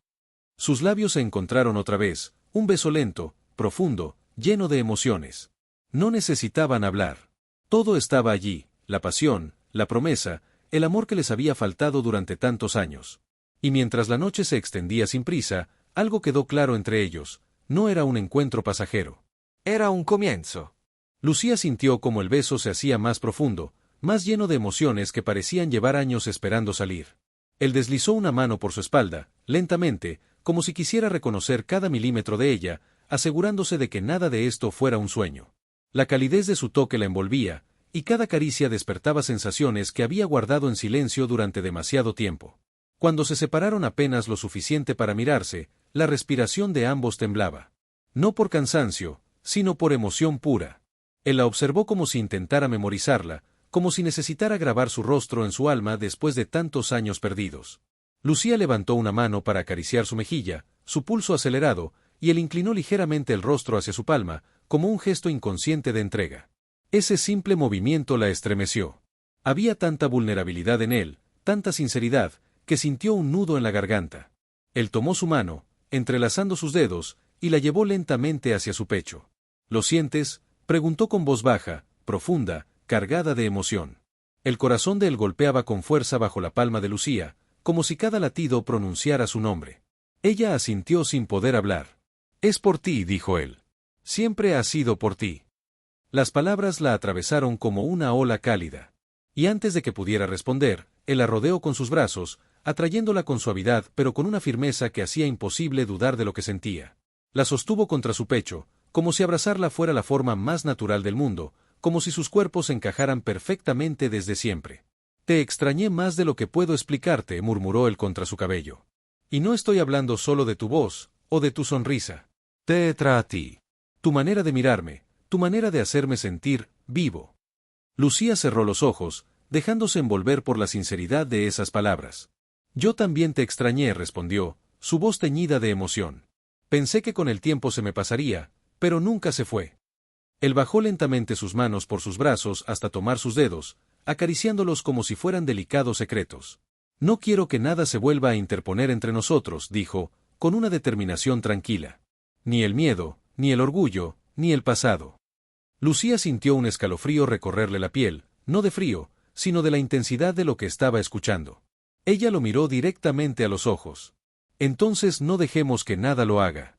Speaker 1: Sus labios se encontraron otra vez, un beso lento, profundo, lleno de emociones. No necesitaban hablar. Todo estaba allí, la pasión, la promesa, el amor que les había faltado durante tantos años. Y mientras la noche se extendía sin prisa, algo quedó claro entre ellos: no era un encuentro pasajero. Era un comienzo. Lucía sintió como el beso se hacía más profundo, más lleno de emociones que parecían llevar años esperando salir. Él deslizó una mano por su espalda, lentamente, como si quisiera reconocer cada milímetro de ella, asegurándose de que nada de esto fuera un sueño. La calidez de su toque la envolvía, y cada caricia despertaba sensaciones que había guardado en silencio durante demasiado tiempo. Cuando se separaron apenas lo suficiente para mirarse, la respiración de ambos temblaba. No por cansancio, sino por emoción pura. Él la observó como si intentara memorizarla, como si necesitara grabar su rostro en su alma después de tantos años perdidos. Lucía levantó una mano para acariciar su mejilla, su pulso acelerado, y él inclinó ligeramente el rostro hacia su palma, como un gesto inconsciente de entrega. Ese simple movimiento la estremeció. Había tanta vulnerabilidad en él, tanta sinceridad, que sintió un nudo en la garganta. Él tomó su mano, entrelazando sus dedos, y la llevó lentamente hacia su pecho. ¿Lo sientes?, preguntó con voz baja, profunda, cargada de emoción. El corazón de él golpeaba con fuerza bajo la palma de Lucía, como si cada latido pronunciara su nombre. Ella asintió sin poder hablar. «Es por ti», dijo él. «Siempre ha sido por ti». Las palabras la atravesaron como una ola cálida. Y antes de que pudiera responder, él la rodeó con sus brazos, atrayéndola con suavidad pero con una firmeza que hacía imposible dudar de lo que sentía. La sostuvo contra su pecho, como si abrazarla fuera la forma más natural del mundo, como si sus cuerpos encajaran perfectamente desde siempre. «Te extrañé más de lo que puedo explicarte», murmuró él contra su cabello. «Y no estoy hablando solo de tu voz, o de tu sonrisa. Te a ti. Tu manera de mirarme, tu manera de hacerme sentir vivo». Lucía cerró los ojos, dejándose envolver por la sinceridad de esas palabras. «Yo también te extrañé», respondió, su voz teñida de emoción. Pensé que con el tiempo se me pasaría, pero nunca se fue. Él bajó lentamente sus manos por sus brazos hasta tomar sus dedos, acariciándolos como si fueran delicados secretos. No quiero que nada se vuelva a interponer entre nosotros, dijo, con una determinación tranquila. Ni el miedo, ni el orgullo, ni el pasado. Lucía sintió un escalofrío recorrerle la piel, no de frío, sino de la intensidad de lo que estaba escuchando. Ella lo miró directamente a los ojos. Entonces no dejemos que nada lo haga.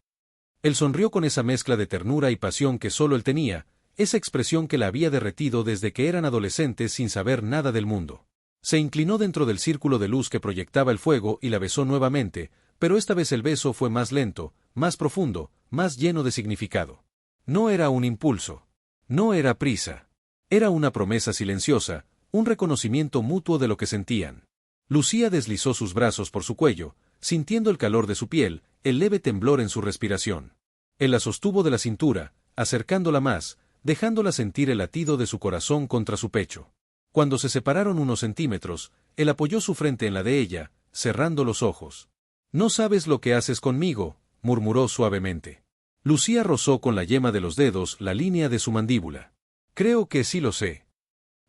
Speaker 1: Él sonrió con esa mezcla de ternura y pasión que solo él tenía, esa expresión que la había derretido desde que eran adolescentes sin saber nada del mundo. Se inclinó dentro del círculo de luz que proyectaba el fuego y la besó nuevamente, pero esta vez el beso fue más lento, más profundo, más lleno de significado. No era un impulso. No era prisa. Era una promesa silenciosa, un reconocimiento mutuo de lo que sentían. Lucía deslizó sus brazos por su cuello, sintiendo el calor de su piel, el leve temblor en su respiración. Él la sostuvo de la cintura, acercándola más, dejándola sentir el latido de su corazón contra su pecho. Cuando se separaron unos centímetros, él apoyó su frente en la de ella, cerrando los ojos. «No sabes lo que haces conmigo», murmuró suavemente. Lucía rozó con la yema de los dedos la línea de su mandíbula. «Creo que sí lo sé».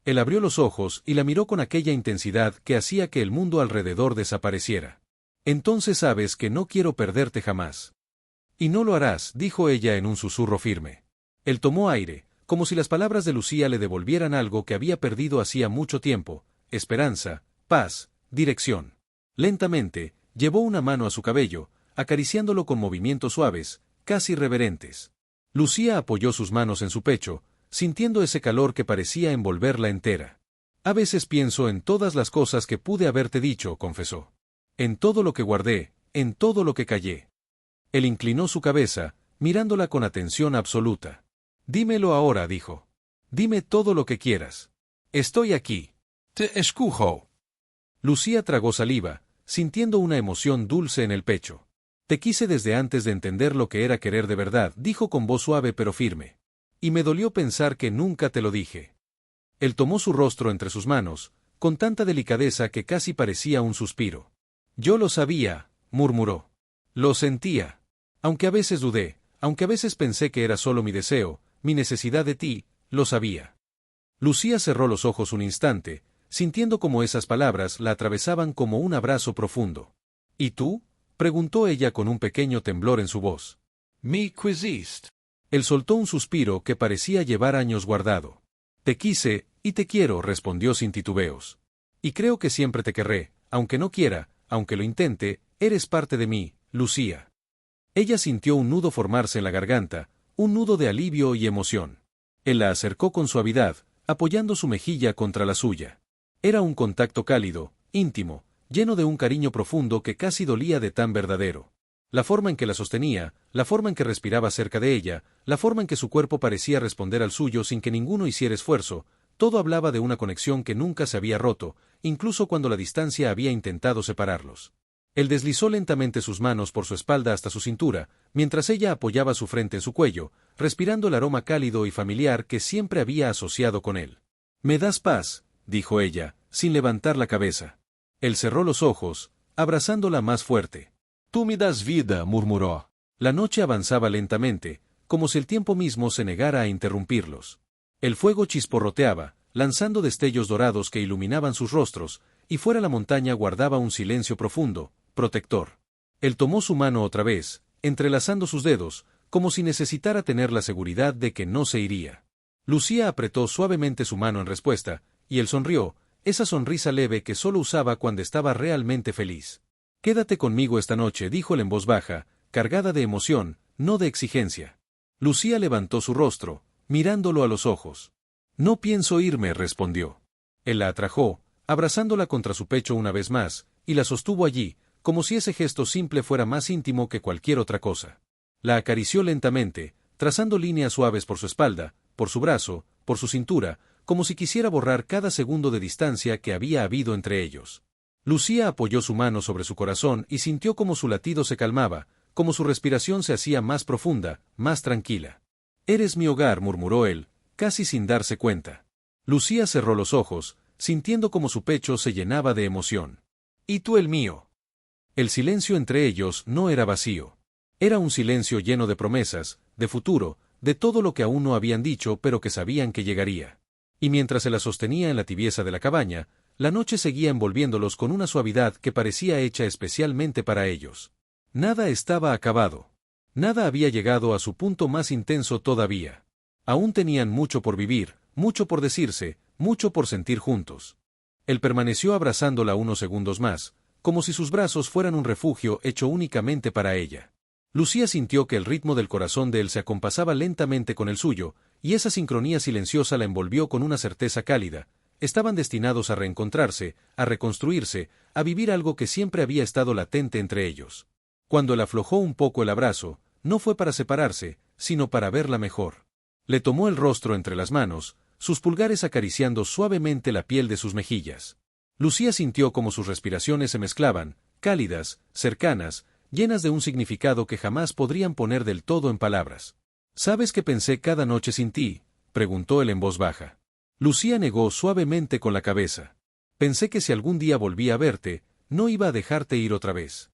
Speaker 1: Él abrió los ojos y la miró con aquella intensidad que hacía que el mundo alrededor desapareciera. «Entonces sabes que no quiero perderte jamás». «Y no lo harás», dijo ella en un susurro firme. Él tomó aire, como si las palabras de Lucía le devolvieran algo que había perdido hacía mucho tiempo: esperanza, paz, dirección. Lentamente, llevó una mano a su cabello, acariciándolo con movimientos suaves, casi reverentes. Lucía apoyó sus manos en su pecho, sintiendo ese calor que parecía envolverla entera. «A veces pienso en todas las cosas que pude haberte dicho», confesó. «En todo lo que guardé, en todo lo que callé». Él inclinó su cabeza, mirándola con atención absoluta. «Dímelo ahora», dijo. «Dime todo lo que quieras. Estoy aquí». «Te escucho». Lucía tragó saliva, sintiendo una emoción dulce en el pecho. «Te quise desde antes de entender lo que era querer de verdad», dijo con voz suave pero firme. «Y me dolió pensar que nunca te lo dije». Él tomó su rostro entre sus manos, con tanta delicadeza que casi parecía un suspiro. «Yo lo sabía», murmuró. «Lo sentía. Aunque a veces dudé, aunque a veces pensé que era solo mi deseo, mi necesidad de ti, lo sabía». Lucía cerró los ojos un instante, sintiendo como esas palabras la atravesaban como un abrazo profundo. «¿Y tú?», preguntó ella con un pequeño temblor en su voz. «Me quisiste». Él soltó un suspiro que parecía llevar años guardado. «Te quise, y te quiero», respondió sin titubeos. «Y creo que siempre te querré, aunque no quiera, aunque lo intente, eres parte de mí, Lucía». Ella sintió un nudo formarse en la garganta, un nudo de alivio y emoción. Él la acercó con suavidad, apoyando su mejilla contra la suya. Era un contacto cálido, íntimo, lleno de un cariño profundo que casi dolía de tan verdadero. La forma en que la sostenía, la forma en que respiraba cerca de ella, la forma en que su cuerpo parecía responder al suyo sin que ninguno hiciera esfuerzo, todo hablaba de una conexión que nunca se había roto, incluso cuando la distancia había intentado separarlos. Él deslizó lentamente sus manos por su espalda hasta su cintura, mientras ella apoyaba su frente en su cuello, respirando el aroma cálido y familiar que siempre había asociado con él. «Me das paz», dijo ella, sin levantar la cabeza. Él cerró los ojos, abrazándola más fuerte. «Tú me das vida», murmuró. La noche avanzaba lentamente, como si el tiempo mismo se negara a interrumpirlos. El fuego chisporroteaba, lanzando destellos dorados que iluminaban sus rostros, y fuera la montaña guardaba un silencio profundo, protector. Él tomó su mano otra vez, entrelazando sus dedos, como si necesitara tener la seguridad de que no se iría. Lucía apretó suavemente su mano en respuesta, y él sonrió, esa sonrisa leve que solo usaba cuando estaba realmente feliz. «Quédate conmigo esta noche», dijo él en voz baja, cargada de emoción, no de exigencia. Lucía levantó su rostro, mirándolo a los ojos. «No pienso irme», respondió. Él la atrajo, abrazándola contra su pecho una vez más, y la sostuvo allí, como si ese gesto simple fuera más íntimo que cualquier otra cosa. La acarició lentamente, trazando líneas suaves por su espalda, por su brazo, por su cintura, como si quisiera borrar cada segundo de distancia que había habido entre ellos. Lucía apoyó su mano sobre su corazón y sintió como su latido se calmaba, como su respiración se hacía más profunda, más tranquila. «Eres mi hogar», murmuró él, casi sin darse cuenta. Lucía cerró los ojos, sintiendo como su pecho se llenaba de emoción. «Y tú el mío». El silencio entre ellos no era vacío. Era un silencio lleno de promesas, de futuro, de todo lo que aún no habían dicho pero que sabían que llegaría. Y mientras se la sostenía en la tibieza de la cabaña, la noche seguía envolviéndolos con una suavidad que parecía hecha especialmente para ellos. Nada estaba acabado. Nada había llegado a su punto más intenso todavía. Aún tenían mucho por vivir, mucho por decirse, mucho por sentir juntos. Él permaneció abrazándola unos segundos más, como si sus brazos fueran un refugio hecho únicamente para ella. Lucía sintió que el ritmo del corazón de él se acompasaba lentamente con el suyo, y esa sincronía silenciosa la envolvió con una certeza cálida. Estaban destinados a reencontrarse, a reconstruirse, a vivir algo que siempre había estado latente entre ellos. Cuando él aflojó un poco el abrazo, no fue para separarse, sino para verla mejor. Le tomó el rostro entre las manos, sus pulgares acariciando suavemente la piel de sus mejillas. Lucía sintió como sus respiraciones se mezclaban, cálidas, cercanas, llenas de un significado que jamás podrían poner del todo en palabras. ¿Sabes qué pensé cada noche sin ti?, preguntó él en voz baja. Lucía negó suavemente con la cabeza. Pensé que si algún día volvía a verte, no iba a dejarte ir otra vez.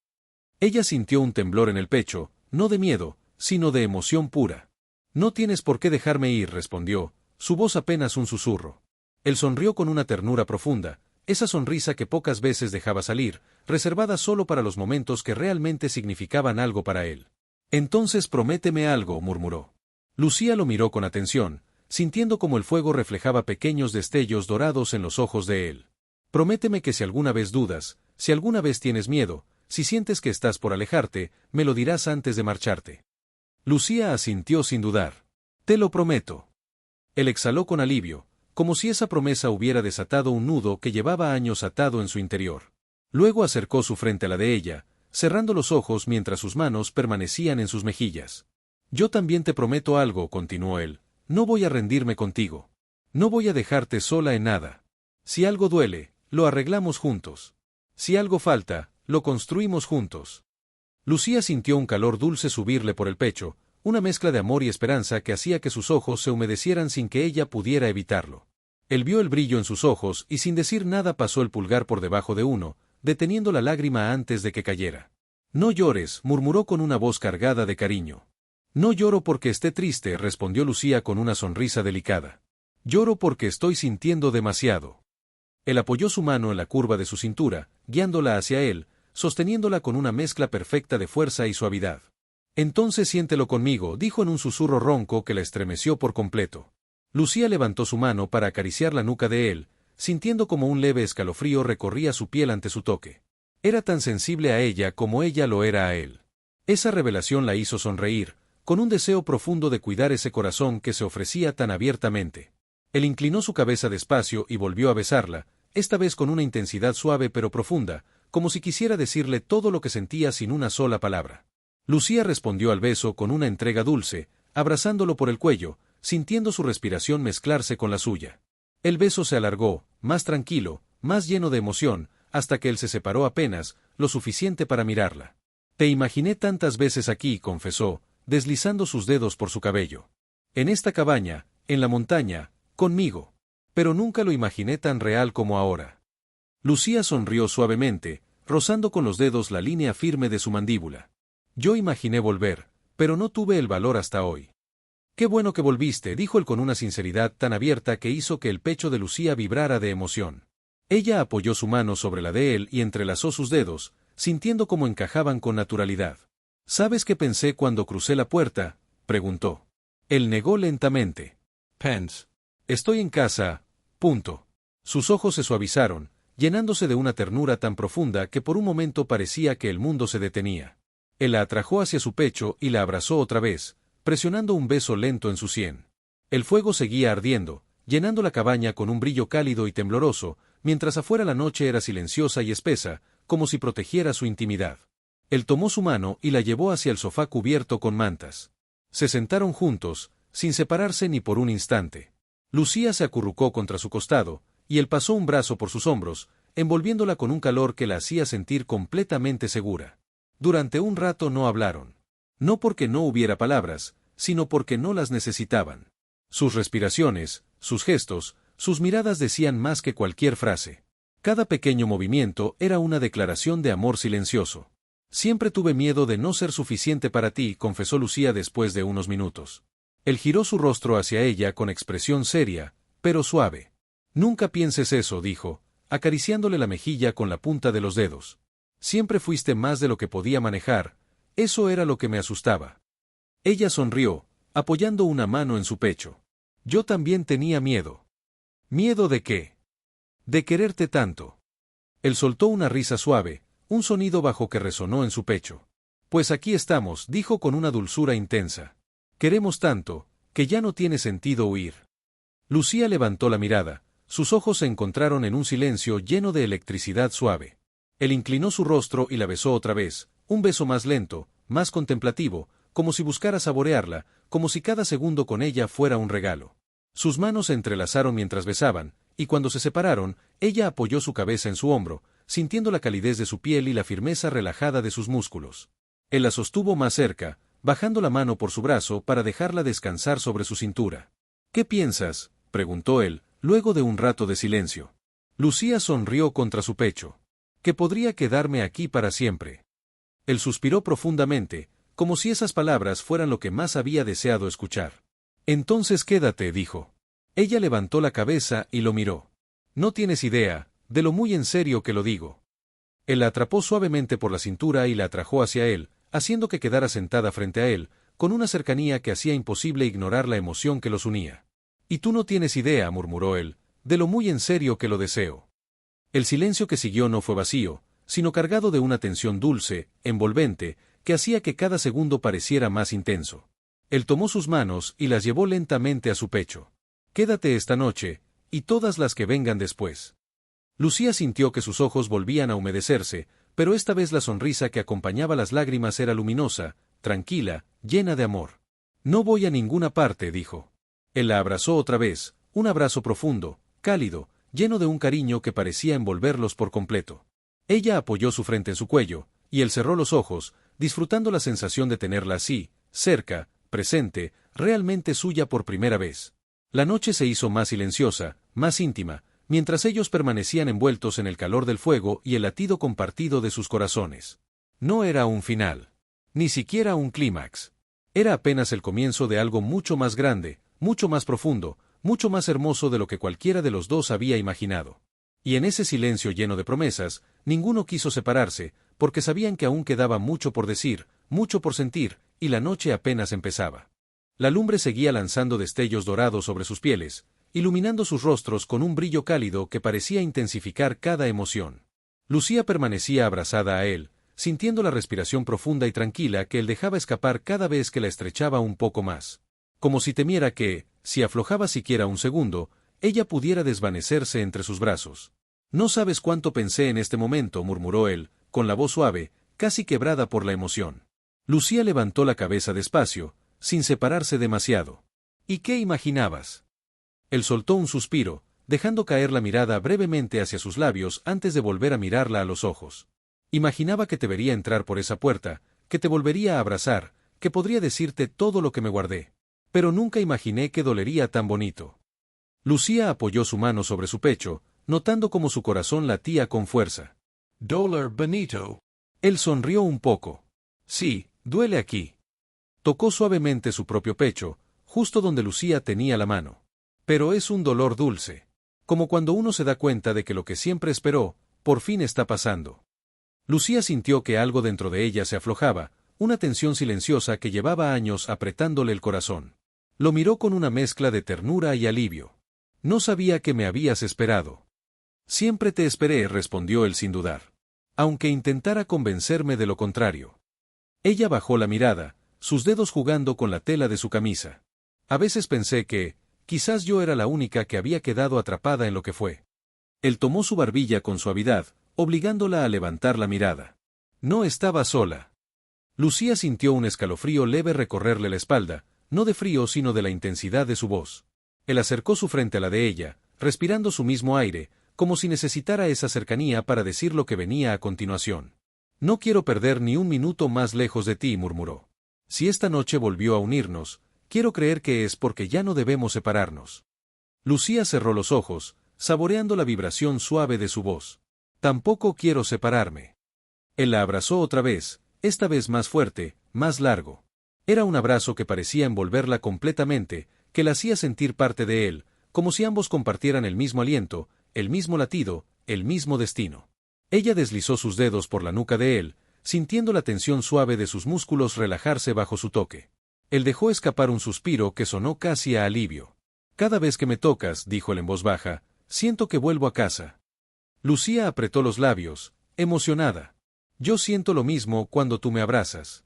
Speaker 1: Ella sintió un temblor en el pecho, no de miedo, sino de emoción pura. No tienes por qué dejarme ir, respondió, su voz apenas un susurro. Él sonrió con una ternura profunda, esa sonrisa que pocas veces dejaba salir, reservada solo para los momentos que realmente significaban algo para él. Entonces prométeme algo, murmuró. Lucía lo miró con atención, sintiendo como el fuego reflejaba pequeños destellos dorados en los ojos de él. Prométeme que si alguna vez dudas, si alguna vez tienes miedo, si sientes que estás por alejarte, me lo dirás antes de marcharte. Lucía asintió sin dudar. Te lo prometo. Él exhaló con alivio, como si esa promesa hubiera desatado un nudo que llevaba años atado en su interior. Luego acercó su frente a la de ella, cerrando los ojos mientras sus manos permanecían en sus mejillas. Yo también te prometo algo, continuó él, no voy a rendirme contigo. No voy a dejarte sola en nada. Si algo duele, lo arreglamos juntos. Si algo falta, lo construimos juntos. Lucía sintió un calor dulce subirle por el pecho, una mezcla de amor y esperanza que hacía que sus ojos se humedecieran sin que ella pudiera evitarlo. Él vio el brillo en sus ojos y sin decir nada pasó el pulgar por debajo de uno, deteniendo la lágrima antes de que cayera. No llores, murmuró con una voz cargada de cariño. No lloro porque esté triste, respondió Lucía con una sonrisa delicada. Lloro porque estoy sintiendo demasiado. Él apoyó su mano en la curva de su cintura, guiándola hacia él, sosteniéndola con una mezcla perfecta de fuerza y suavidad. Entonces siéntelo conmigo, dijo en un susurro ronco que la estremeció por completo. Lucía levantó su mano para acariciar la nuca de él, sintiendo como un leve escalofrío recorría su piel ante su toque. Era tan sensible a ella como ella lo era a él. Esa revelación la hizo sonreír, con un deseo profundo de cuidar ese corazón que se ofrecía tan abiertamente. Él inclinó su cabeza despacio y volvió a besarla, esta vez con una intensidad suave pero profunda, como si quisiera decirle todo lo que sentía sin una sola palabra. Lucía respondió al beso con una entrega dulce, abrazándolo por el cuello, sintiendo su respiración mezclarse con la suya. El beso se alargó, más tranquilo, más lleno de emoción, hasta que él se separó apenas, lo suficiente para mirarla. Te imaginé tantas veces aquí, confesó, deslizando sus dedos por su cabello. En esta cabaña, en la montaña, conmigo. Pero nunca lo imaginé tan real como ahora. Lucía sonrió suavemente, rozando con los dedos la línea firme de su mandíbula. Yo imaginé volver, pero no tuve el valor hasta hoy. Qué bueno que volviste, dijo él con una sinceridad tan abierta que hizo que el pecho de Lucía vibrara de emoción. Ella apoyó su mano sobre la de él y entrelazó sus dedos, sintiendo cómo encajaban con naturalidad. ¿Sabes qué pensé cuando crucé la puerta?, preguntó. Él negó lentamente. Pence. Estoy en casa, punto. Sus ojos se suavizaron, llenándose de una ternura tan profunda que por un momento parecía que el mundo se detenía. Él la atrajo hacia su pecho y la abrazó otra vez, presionando un beso lento en su sien. El fuego seguía ardiendo, llenando la cabaña con un brillo cálido y tembloroso, mientras afuera la noche era silenciosa y espesa, como si protegiera su intimidad. Él tomó su mano y la llevó hacia el sofá cubierto con mantas. Se sentaron juntos, sin separarse ni por un instante. Lucía se acurrucó contra su costado, y él pasó un brazo por sus hombros, envolviéndola con un calor que la hacía sentir completamente segura. Durante un rato no hablaron. No porque no hubiera palabras, sino porque no las necesitaban. Sus respiraciones, sus gestos, sus miradas decían más que cualquier frase. Cada pequeño movimiento era una declaración de amor silencioso. Siempre tuve miedo de no ser suficiente para ti, confesó Lucía después de unos minutos. Él giró su rostro hacia ella con expresión seria, pero suave. Nunca pienses eso, dijo, acariciándole la mejilla con la punta de los dedos. Siempre fuiste más de lo que podía manejar, eso era lo que me asustaba. Ella sonrió, apoyando una mano en su pecho. Yo también tenía miedo. ¿Miedo de qué? De quererte tanto. Él soltó una risa suave, un sonido bajo que resonó en su pecho. Pues aquí estamos, dijo con una dulzura intensa. Queremos tanto, que ya no tiene sentido huir. Lucía levantó la mirada, sus ojos se encontraron en un silencio lleno de electricidad suave. Él inclinó su rostro y la besó otra vez, un beso más lento, más contemplativo, como si buscara saborearla, como si cada segundo con ella fuera un regalo. Sus manos se entrelazaron mientras besaban, y cuando se separaron, ella apoyó su cabeza en su hombro, sintiendo la calidez de su piel y la firmeza relajada de sus músculos. Él la sostuvo más cerca, bajando la mano por su brazo para dejarla descansar sobre su cintura. ¿Qué piensas?, preguntó él, luego de un rato de silencio. Lucía sonrió contra su pecho. Que podría quedarme aquí para siempre. Él suspiró profundamente, como si esas palabras fueran lo que más había deseado escuchar. Entonces quédate, dijo. Ella levantó la cabeza y lo miró. No tienes idea, de lo muy en serio que lo digo. Él la atrapó suavemente por la cintura y la atrajo hacia él, haciendo que quedara sentada frente a él, con una cercanía que hacía imposible ignorar la emoción que los unía. Y tú no tienes idea, murmuró él, de lo muy en serio que lo deseo. El silencio que siguió no fue vacío, sino cargado de una tensión dulce, envolvente, que hacía que cada segundo pareciera más intenso. Él tomó sus manos y las llevó lentamente a su pecho. Quédate esta noche, y todas las que vengan después. Lucía sintió que sus ojos volvían a humedecerse, pero esta vez la sonrisa que acompañaba las lágrimas era luminosa, tranquila, llena de amor. No voy a ninguna parte, dijo. Él la abrazó otra vez, un abrazo profundo, cálido, lleno de un cariño que parecía envolverlos por completo. Ella apoyó su frente en su cuello, y él cerró los ojos, disfrutando la sensación de tenerla así, cerca, presente, realmente suya por primera vez. La noche se hizo más silenciosa, más íntima, mientras ellos permanecían envueltos en el calor del fuego y el latido compartido de sus corazones. No era un final. Ni siquiera un clímax. Era apenas el comienzo de algo mucho más grande, mucho más profundo, mucho más hermoso de lo que cualquiera de los dos había imaginado. Y en ese silencio lleno de promesas, ninguno quiso separarse, porque sabían que aún quedaba mucho por decir, mucho por sentir, y la noche apenas empezaba. La lumbre seguía lanzando destellos dorados sobre sus pieles, iluminando sus rostros con un brillo cálido que parecía intensificar cada emoción. Lucía permanecía abrazada a él, sintiendo la respiración profunda y tranquila que él dejaba escapar cada vez que la estrechaba un poco más. Como si temiera que, si aflojaba siquiera un segundo, ella pudiera desvanecerse entre sus brazos. No sabes cuánto pensé en este momento, murmuró él, con la voz suave, casi quebrada por la emoción. Lucía levantó la cabeza despacio, sin separarse demasiado. ¿Y qué imaginabas? Él soltó un suspiro, dejando caer la mirada brevemente hacia sus labios antes de volver a mirarla a los ojos. Imaginaba que te vería entrar por esa puerta, que te volvería a abrazar, que podría decirte todo lo que me guardé. Pero nunca imaginé que dolería tan bonito. Lucía apoyó su mano sobre su pecho, notando cómo su corazón latía con fuerza.
Speaker 2: Dolor bonito.
Speaker 1: Él sonrió un poco. Sí, duele aquí. Tocó suavemente su propio pecho, justo donde Lucía tenía la mano. Pero es un dolor dulce. Como cuando uno se da cuenta de que lo que siempre esperó, por fin está pasando. Lucía sintió que algo dentro de ella se aflojaba, una tensión silenciosa que llevaba años apretándole el corazón. Lo miró con una mezcla de ternura y alivio. No sabía que me habías esperado. Siempre te esperé, respondió él sin dudar. Aunque intentara convencerme de lo contrario. Ella bajó la mirada, sus dedos jugando con la tela de su camisa. A veces pensé que, quizás yo era la única que había quedado atrapada en lo que fue. Él tomó su barbilla con suavidad, obligándola a levantar la mirada. No estaba sola. Lucía sintió un escalofrío leve recorrerle la espalda, no de frío sino de la intensidad de su voz. Él acercó su frente a la de ella, respirando su mismo aire, como si necesitara esa cercanía para decir lo que venía a continuación. No quiero perder ni un minuto más lejos de ti, murmuró. Si esta noche volvió a unirnos, quiero creer que es porque ya no debemos separarnos. Lucía cerró los ojos, saboreando la vibración suave de su voz. Tampoco quiero separarme. Él la abrazó otra vez, esta vez más fuerte, más largo. Era un abrazo que parecía envolverla completamente, que la hacía sentir parte de él, como si ambos compartieran el mismo aliento, el mismo latido, el mismo destino. Ella deslizó sus dedos por la nuca de él, sintiendo la tensión suave de sus músculos relajarse bajo su toque. Él dejó escapar un suspiro que sonó casi a alivio. Cada vez que me tocas, dijo él en voz baja, siento que vuelvo a casa. Lucía apretó los labios, emocionada. Yo siento lo mismo cuando tú me abrazas.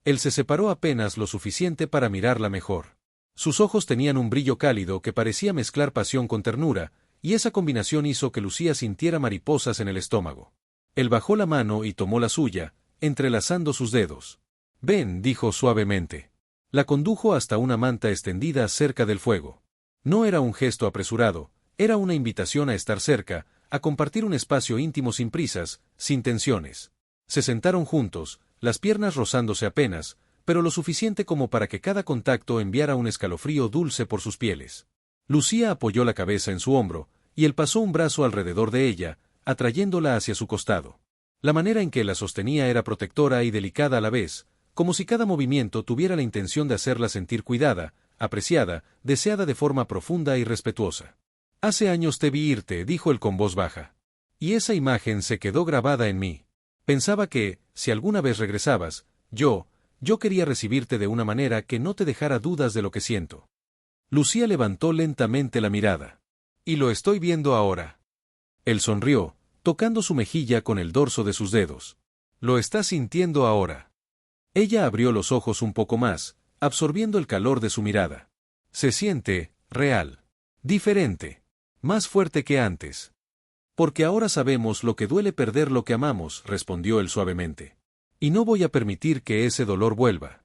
Speaker 1: Él se separó apenas lo suficiente para mirarla mejor. Sus ojos tenían un brillo cálido que parecía mezclar pasión con ternura, y esa combinación hizo que Lucía sintiera mariposas en el estómago. Él bajó la mano y tomó la suya, entrelazando sus dedos. Ven, dijo suavemente. La condujo hasta una manta extendida cerca del fuego. No era un gesto apresurado, era una invitación a estar cerca, a compartir un espacio íntimo sin prisas, sin tensiones. Se sentaron juntos, las piernas rozándose apenas, pero lo suficiente como para que cada contacto enviara un escalofrío dulce por sus pieles. Lucía apoyó la cabeza en su hombro, y él pasó un brazo alrededor de ella, atrayéndola hacia su costado. La manera en que la sostenía era protectora y delicada a la vez, como si cada movimiento tuviera la intención de hacerla sentir cuidada, apreciada, deseada de forma profunda y respetuosa. Hace años te vi irte, dijo él con voz baja. Y esa imagen se quedó grabada en mí. Pensaba que, si alguna vez regresabas, yo quería recibirte de una manera que no te dejara dudas de lo que siento. Lucía levantó lentamente la mirada. Y lo estoy viendo ahora. Él sonrió, tocando su mejilla con el dorso de sus dedos. Lo estás sintiendo ahora. Ella abrió los ojos un poco más, absorbiendo el calor de su mirada. Se siente, real. Diferente. Más fuerte que antes. Porque ahora sabemos lo que duele perder lo que amamos, respondió él suavemente. Y no voy a permitir que ese dolor vuelva.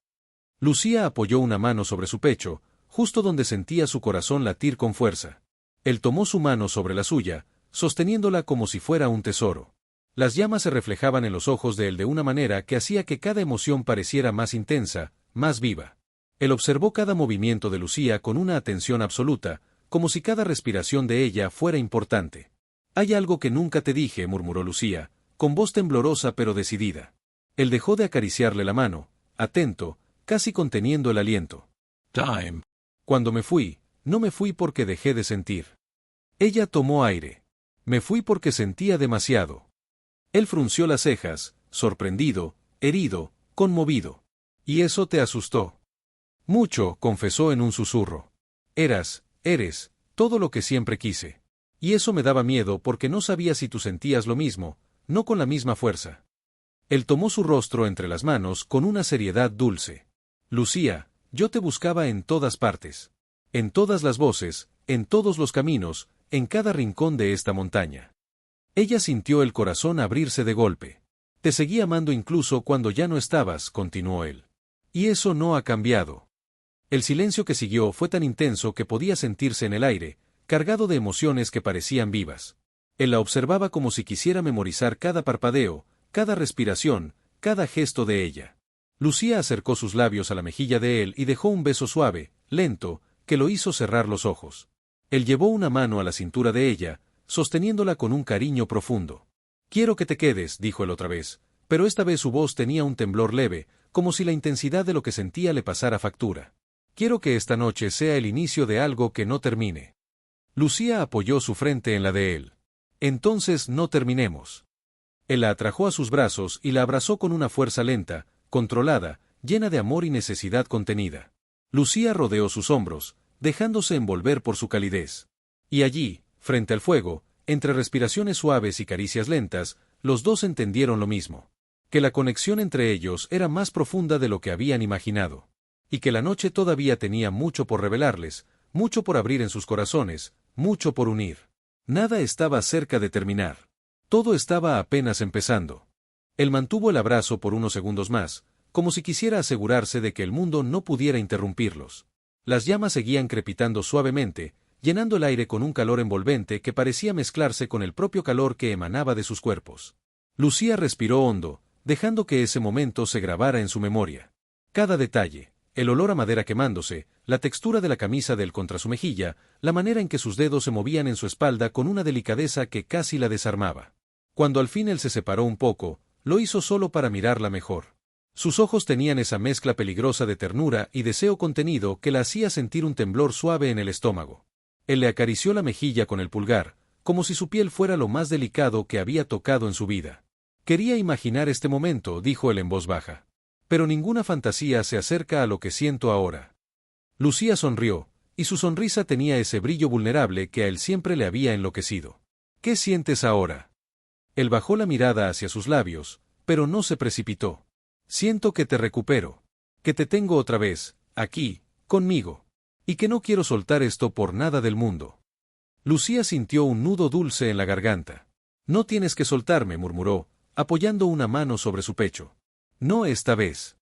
Speaker 1: Lucía apoyó una mano sobre su pecho, justo donde sentía su corazón latir con fuerza. Él tomó su mano sobre la suya, sosteniéndola como si fuera un tesoro. Las llamas se reflejaban en los ojos de él de una manera que hacía que cada emoción pareciera más intensa, más viva. Él observó cada movimiento de Lucía con una atención absoluta, como si cada respiración de ella fuera importante. Hay algo que nunca te dije, murmuró Lucía, con voz temblorosa pero decidida. Él dejó de acariciarle la mano, atento, casi conteniendo el aliento.
Speaker 2: Time.
Speaker 1: Cuando me fui, no me fui porque dejé de sentir. Ella tomó aire. Me fui porque sentía demasiado. Él frunció las cejas, sorprendido, herido, conmovido. ¿Y eso te asustó? Mucho, confesó en un susurro. Eres, todo lo que siempre quise. Y eso me daba miedo porque no sabía si tú sentías lo mismo, no con la misma fuerza. Él tomó su rostro entre las manos con una seriedad dulce. Lucía, yo te buscaba en todas partes. En todas las voces, en todos los caminos, en cada rincón de esta montaña. Ella sintió el corazón abrirse de golpe. Te seguí amando incluso cuando ya no estabas, continuó él. Y eso no ha cambiado. El silencio que siguió fue tan intenso que podía sentirse en el aire, cargado de emociones que parecían vivas. Él la observaba como si quisiera memorizar cada parpadeo, cada respiración, cada gesto de ella. Lucía acercó sus labios a la mejilla de él y dejó un beso suave, lento, que lo hizo cerrar los ojos. Él llevó una mano a la cintura de ella, sosteniéndola con un cariño profundo. Quiero que te quedes, dijo él otra vez, pero esta vez su voz tenía un temblor leve, como si la intensidad de lo que sentía le pasara factura. Quiero que esta noche sea el inicio de algo que no termine. Lucía apoyó su frente en la de él. Entonces no terminemos. Él la atrajo a sus brazos y la abrazó con una fuerza lenta, controlada, llena de amor y necesidad contenida. Lucía rodeó sus hombros, dejándose envolver por su calidez. Y allí, frente al fuego, entre respiraciones suaves y caricias lentas, los dos entendieron lo mismo. Que la conexión entre ellos era más profunda de lo que habían imaginado. Y que la noche todavía tenía mucho por revelarles, mucho por abrir en sus corazones, mucho por unir. Nada estaba cerca de terminar. Todo estaba apenas empezando. Él mantuvo el abrazo por unos segundos más, como si quisiera asegurarse de que el mundo no pudiera interrumpirlos. Las llamas seguían crepitando suavemente, llenando el aire con un calor envolvente que parecía mezclarse con el propio calor que emanaba de sus cuerpos. Lucía respiró hondo, dejando que ese momento se grabara en su memoria. Cada detalle, el olor a madera quemándose, la textura de la camisa de él contra su mejilla, la manera en que sus dedos se movían en su espalda con una delicadeza que casi la desarmaba. Cuando al fin él se separó un poco, lo hizo solo para mirarla mejor. Sus ojos tenían esa mezcla peligrosa de ternura y deseo contenido que la hacía sentir un temblor suave en el estómago. Él le acarició la mejilla con el pulgar, como si su piel fuera lo más delicado que había tocado en su vida. Quería imaginar este momento, dijo él en voz baja. Pero ninguna fantasía se acerca a lo que siento ahora. Lucía sonrió, y su sonrisa tenía ese brillo vulnerable que a él siempre le había enloquecido. ¿Qué sientes ahora? Él bajó la mirada hacia sus labios, pero no se precipitó. Siento que te recupero, que te tengo otra vez, aquí, conmigo, y que no quiero soltar esto por nada del mundo. Lucía sintió un nudo dulce en la garganta. No tienes que soltarme, murmuró, apoyando una mano sobre su pecho. No esta vez.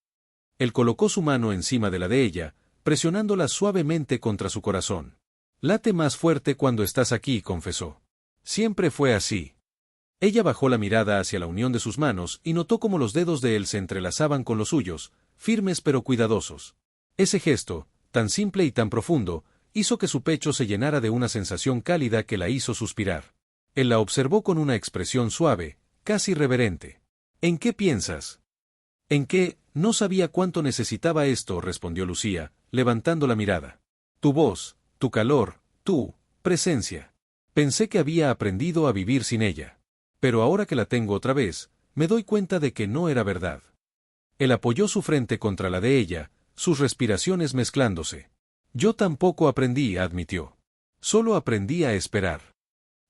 Speaker 1: Él colocó su mano encima de la de ella, presionándola suavemente contra su corazón. Late más fuerte cuando estás aquí, confesó. Siempre fue así. Ella bajó la mirada hacia la unión de sus manos y notó cómo los dedos de él se entrelazaban con los suyos, firmes pero cuidadosos. Ese gesto, tan simple y tan profundo, hizo que su pecho se llenara de una sensación cálida que la hizo suspirar. Él la observó con una expresión suave, casi reverente. ¿En qué piensas? ¿En qué? No sabía cuánto necesitaba esto, respondió Lucía, levantando la mirada. Tu voz, tu calor, tu presencia. Pensé que había aprendido a vivir sin ella. Pero ahora que la tengo otra vez, me doy cuenta de que no era verdad. Él apoyó su frente contra la de ella, sus respiraciones mezclándose. Yo tampoco aprendí, admitió. Solo aprendí a esperar.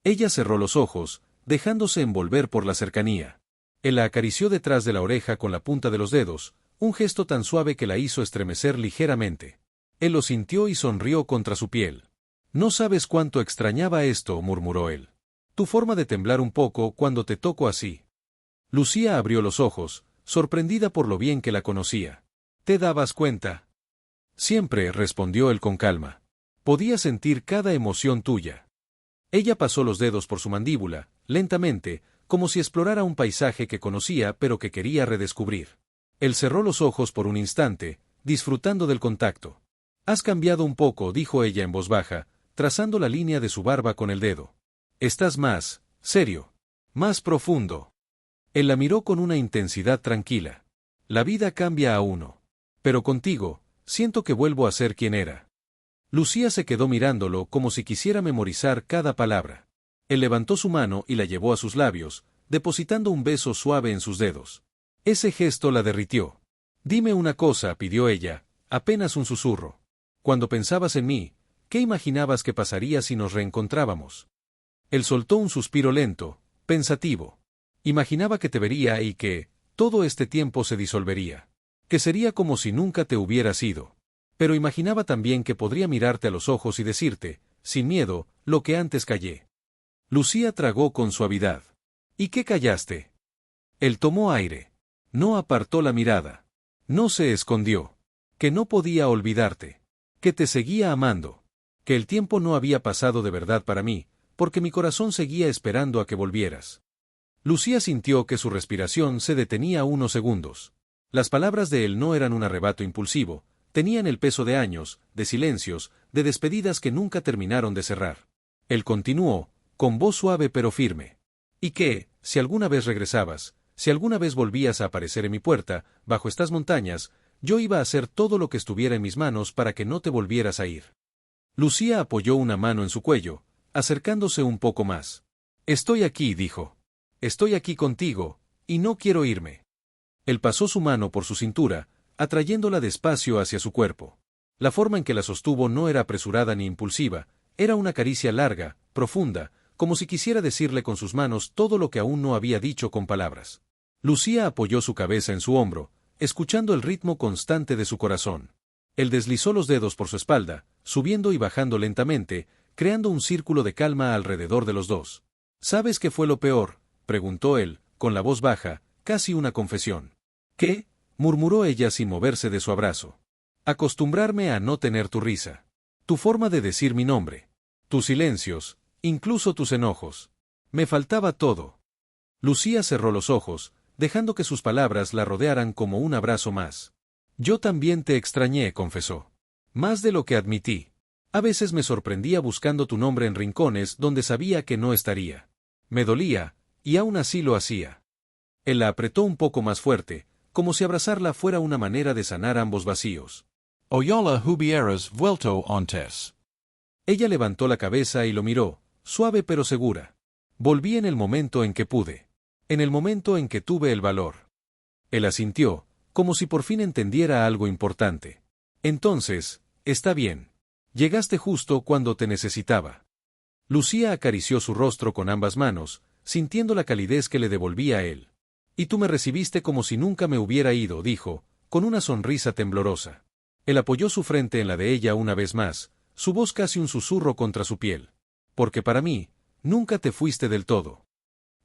Speaker 1: Ella cerró los ojos, dejándose envolver por la cercanía. Él la acarició detrás de la oreja con la punta de los dedos, un gesto tan suave que la hizo estremecer ligeramente. Él lo sintió y sonrió contra su piel. No sabes cuánto extrañaba esto, murmuró él. Tu forma de temblar un poco cuando te toco así. Lucía abrió los ojos, sorprendida por lo bien que la conocía. ¿Te dabas cuenta? Siempre, respondió él con calma. Podía sentir cada emoción tuya. Ella pasó los dedos por su mandíbula, lentamente, como si explorara un paisaje que conocía pero que quería redescubrir. Él cerró los ojos por un instante, disfrutando del contacto. Has cambiado un poco, dijo ella en voz baja, trazando la línea de su barba con el dedo. Estás más serio, más profundo. Él la miró con una intensidad tranquila. La vida cambia a uno. Pero contigo, siento que vuelvo a ser quien era. Lucía se quedó mirándolo como si quisiera memorizar cada palabra. Él levantó su mano y la llevó a sus labios, depositando un beso suave en sus dedos. Ese gesto la derritió. Dime una cosa, pidió ella, apenas un susurro. Cuando pensabas en mí, ¿qué imaginabas que pasaría si nos reencontrábamos? Él soltó un suspiro lento, pensativo. Imaginaba que te vería y que, todo este tiempo se disolvería. Que sería como si nunca te hubieras ido. Pero imaginaba también que podría mirarte a los ojos y decirte, sin miedo, lo que antes callé. Lucía tragó con suavidad. ¿Y qué callaste? Él tomó aire. No apartó la mirada. No se escondió. Que no podía olvidarte. Que te seguía amando. Que el tiempo no había pasado de verdad para mí, porque mi corazón seguía esperando a que volvieras. Lucía sintió que su respiración se detenía unos segundos. Las palabras de él no eran un arrebato impulsivo, tenían el peso de años, de silencios, de despedidas que nunca terminaron de cerrar. Él continuó, con voz suave pero firme. ¿Y qué, si alguna vez regresabas, si alguna vez volvías a aparecer en mi puerta, bajo estas montañas, yo iba a hacer todo lo que estuviera en mis manos para que no te volvieras a ir? Lucía apoyó una mano en su cuello, acercándose un poco más. Estoy aquí, dijo. Estoy aquí contigo, y no quiero irme. Él pasó su mano por su cintura, atrayéndola despacio hacia su cuerpo. La forma en que la sostuvo no era apresurada ni impulsiva, era una caricia larga, profunda, como si quisiera decirle con sus manos todo lo que aún no había dicho con palabras. Lucía apoyó su cabeza en su hombro, escuchando el ritmo constante de su corazón. Él deslizó los dedos por su espalda, subiendo y bajando lentamente, creando un círculo de calma alrededor de los dos. ¿Sabes qué fue lo peor?, preguntó él, con la voz baja, casi una confesión. ¿Qué?, murmuró ella sin moverse de su abrazo. Acostumbrarme a no tener tu risa. Tu forma de decir mi nombre. Tus silencios, incluso tus enojos. Me faltaba todo. Lucía cerró los ojos, dejando que sus palabras la rodearan como un abrazo más. Yo también te extrañé, confesó. Más de lo que admití. A veces me sorprendía buscando tu nombre en rincones donde sabía que no estaría. Me dolía, y aún así lo hacía. Él la apretó un poco más fuerte, como si abrazarla fuera una manera de sanar ambos vacíos.
Speaker 2: Oyola hubieras vuelto antes.
Speaker 1: Ella levantó la cabeza y lo miró, suave pero segura. Volví en el momento en que pude. En el momento en que tuve el valor. Él asintió, como si por fin entendiera algo importante. Entonces, está bien. Llegaste justo cuando te necesitaba. Lucía acarició su rostro con ambas manos, sintiendo la calidez que le devolvía a él. Y tú me recibiste como si nunca me hubiera ido, dijo, con una sonrisa temblorosa. Él apoyó su frente en la de ella una vez más, su voz casi un susurro contra su piel. Porque para mí, nunca te fuiste del todo.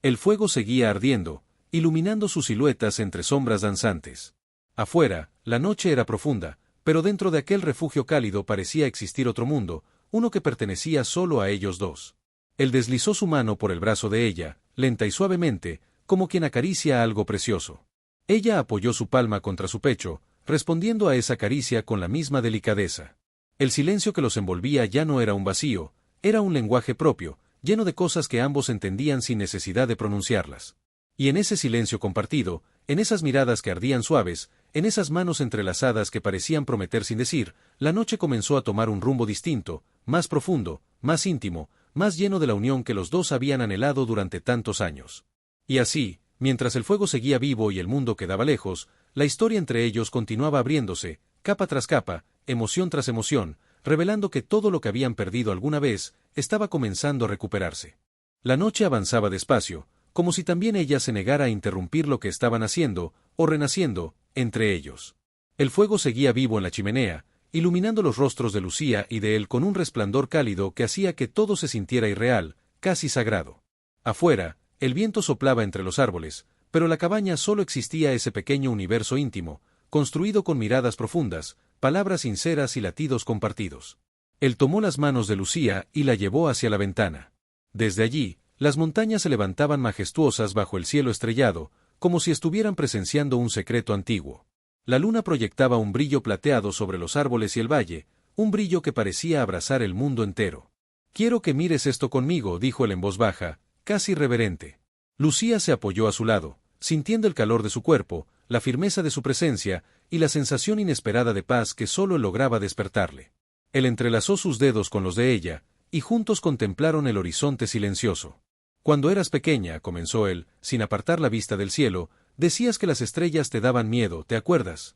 Speaker 1: El fuego seguía ardiendo, iluminando sus siluetas entre sombras danzantes. Afuera, la noche era profunda, pero dentro de aquel refugio cálido parecía existir otro mundo, uno que pertenecía solo a ellos dos. Él deslizó su mano por el brazo de ella, lenta y suavemente, como quien acaricia algo precioso. Ella apoyó su palma contra su pecho, respondiendo a esa caricia con la misma delicadeza. El silencio que los envolvía ya no era un vacío, era un lenguaje propio, lleno de cosas que ambos entendían sin necesidad de pronunciarlas. Y en ese silencio compartido, en esas miradas que ardían suaves, en esas manos entrelazadas que parecían prometer sin decir, la noche comenzó a tomar un rumbo distinto, más profundo, más íntimo, más lleno de la unión que los dos habían anhelado durante tantos años. Y así, mientras el fuego seguía vivo y el mundo quedaba lejos, la historia entre ellos continuaba abriéndose, capa tras capa, emoción tras emoción, revelando que todo lo que habían perdido alguna vez, estaba comenzando a recuperarse. La noche avanzaba despacio, como si también ella se negara a interrumpir lo que estaban haciendo, o renaciendo, entre ellos. El fuego seguía vivo en la chimenea, iluminando los rostros de Lucía y de él con un resplandor cálido que hacía que todo se sintiera irreal, casi sagrado. Afuera, el viento soplaba entre los árboles, pero la cabaña solo existía ese pequeño universo íntimo, construido con miradas profundas, palabras sinceras y latidos compartidos. Él tomó las manos de Lucía y la llevó hacia la ventana. Desde allí, las montañas se levantaban majestuosas bajo el cielo estrellado, como si estuvieran presenciando un secreto antiguo. La luna proyectaba un brillo plateado sobre los árboles y el valle, un brillo que parecía abrazar el mundo entero. «Quiero que mires esto conmigo», dijo él en voz baja, casi reverente. Lucía se apoyó a su lado, sintiendo el calor de su cuerpo, la firmeza de su presencia, y la sensación inesperada de paz que solo él lograba despertarle. Él entrelazó sus dedos con los de ella, y juntos contemplaron el horizonte silencioso. «Cuando eras pequeña», comenzó él, sin apartar la vista del cielo, «decías que las estrellas te daban miedo, ¿te acuerdas?»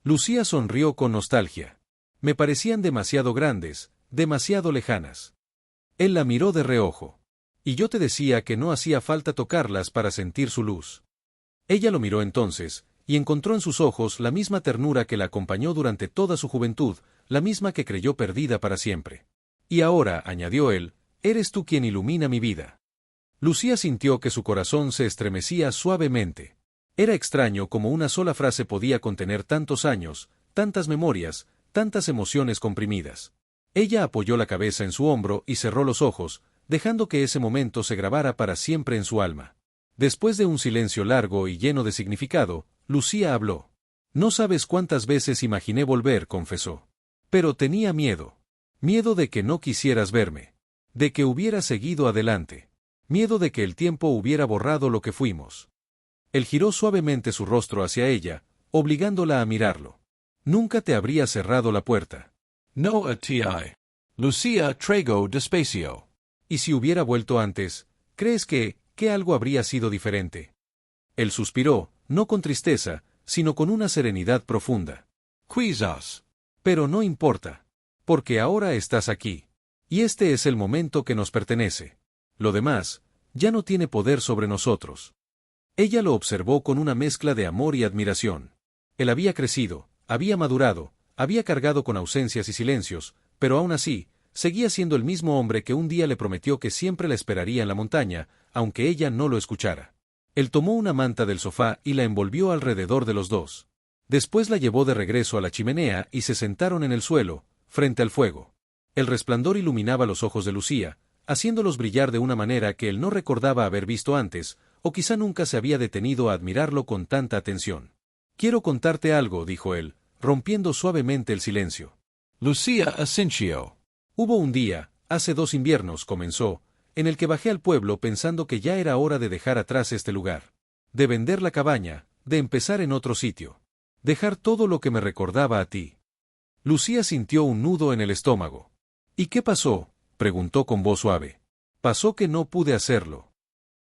Speaker 1: Lucía sonrió con nostalgia. «Me parecían demasiado grandes, demasiado lejanas». Él la miró de reojo. «Y yo te decía que no hacía falta tocarlas para sentir su luz». Ella lo miró entonces, y encontró en sus ojos la misma ternura que la acompañó durante toda su juventud, la misma que creyó perdida para siempre. «Y ahora», añadió él, «eres tú quien ilumina mi vida». Lucía sintió que su corazón se estremecía suavemente. Era extraño cómo una sola frase podía contener tantos años, tantas memorias, tantas emociones comprimidas. Ella apoyó la cabeza en su hombro y cerró los ojos, dejando que ese momento se grabara para siempre en su alma. Después de un silencio largo y lleno de significado, Lucía habló. «No sabes cuántas veces imaginé volver», confesó. «Pero tenía miedo. Miedo de que no quisieras verme. De que hubiera seguido adelante. Miedo de que el tiempo hubiera borrado lo que fuimos». Él giró suavemente su rostro hacia ella, obligándola a mirarlo. «Nunca te habría cerrado la puerta».
Speaker 2: No a ti. Lucía traigo despacio.
Speaker 1: «Y si hubiera vuelto antes, ¿crees que algo habría sido diferente?» Él suspiró, no con tristeza, sino con una serenidad profunda.
Speaker 2: Quizás.
Speaker 1: «Pero no importa. Porque ahora estás aquí. Y este es el momento que nos pertenece. Lo demás, ya no tiene poder sobre nosotros». Ella lo observó con una mezcla de amor y admiración. Él había crecido, había madurado, había cargado con ausencias y silencios, pero aún así, seguía siendo el mismo hombre que un día le prometió que siempre la esperaría en la montaña, aunque ella no lo escuchara. Él tomó una manta del sofá y la envolvió alrededor de los dos. Después la llevó de regreso a la chimenea y se sentaron en el suelo, frente al fuego. El resplandor iluminaba los ojos de Lucía, haciéndolos brillar de una manera que él no recordaba haber visto antes, o quizá nunca se había detenido a admirarlo con tanta atención. «Quiero contarte algo», dijo él, rompiendo suavemente el silencio.
Speaker 2: Lucia Asincio.
Speaker 1: Hubo un día, hace 2 inviernos, comenzó, en el que bajé al pueblo pensando que ya era hora de dejar atrás este lugar. De vender la cabaña, de empezar en otro sitio. Dejar todo lo que me recordaba a ti. Lucía sintió un nudo en el estómago. ¿Y qué pasó?, preguntó con voz suave. Pasó que no pude hacerlo.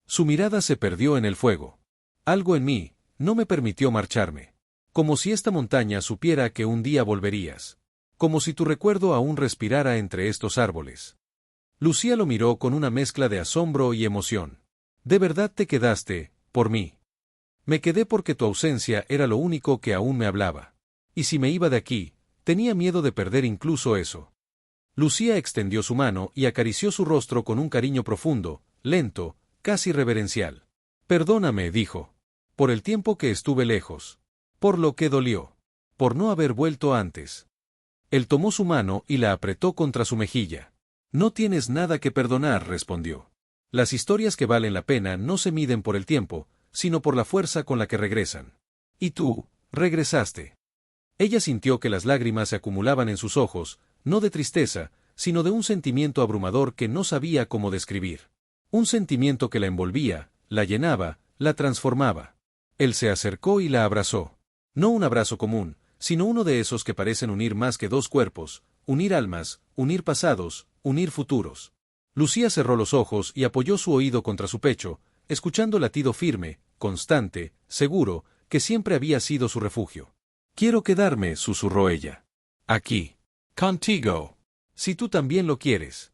Speaker 1: Su mirada se perdió en el fuego. Algo en mí no me permitió marcharme. Como si esta montaña supiera que un día volverías. Como si tu recuerdo aún respirara entre estos árboles. Lucía lo miró con una mezcla de asombro y emoción. ¿De verdad te quedaste, por mí? Me quedé porque tu ausencia era lo único que aún me hablaba. Y si me iba de aquí, tenía miedo de perder incluso eso. Lucía extendió su mano y acarició su rostro con un cariño profundo, lento, casi reverencial. Perdóname, dijo. Por el tiempo que estuve lejos. Por lo que dolió. Por no haber vuelto antes. Él tomó su mano y la apretó contra su mejilla. No tienes nada que perdonar, respondió. Las historias que valen la pena no se miden por el tiempo, sino por la fuerza con la que regresan. Y tú, regresaste. Ella sintió que las lágrimas se acumulaban en sus ojos, no de tristeza, sino de un sentimiento abrumador que no sabía cómo describir. Un sentimiento que la envolvía, la llenaba, la transformaba. Él se acercó y la abrazó. No un abrazo común, sino uno de esos que parecen unir más que 2 cuerpos, unir almas, unir pasados, unir futuros. Lucía cerró los ojos y apoyó su oído contra su pecho, escuchando el latido firme, constante, seguro, que siempre había sido su refugio. Quiero quedarme, susurró ella. Aquí.
Speaker 2: Contigo.
Speaker 1: Si tú también lo quieres.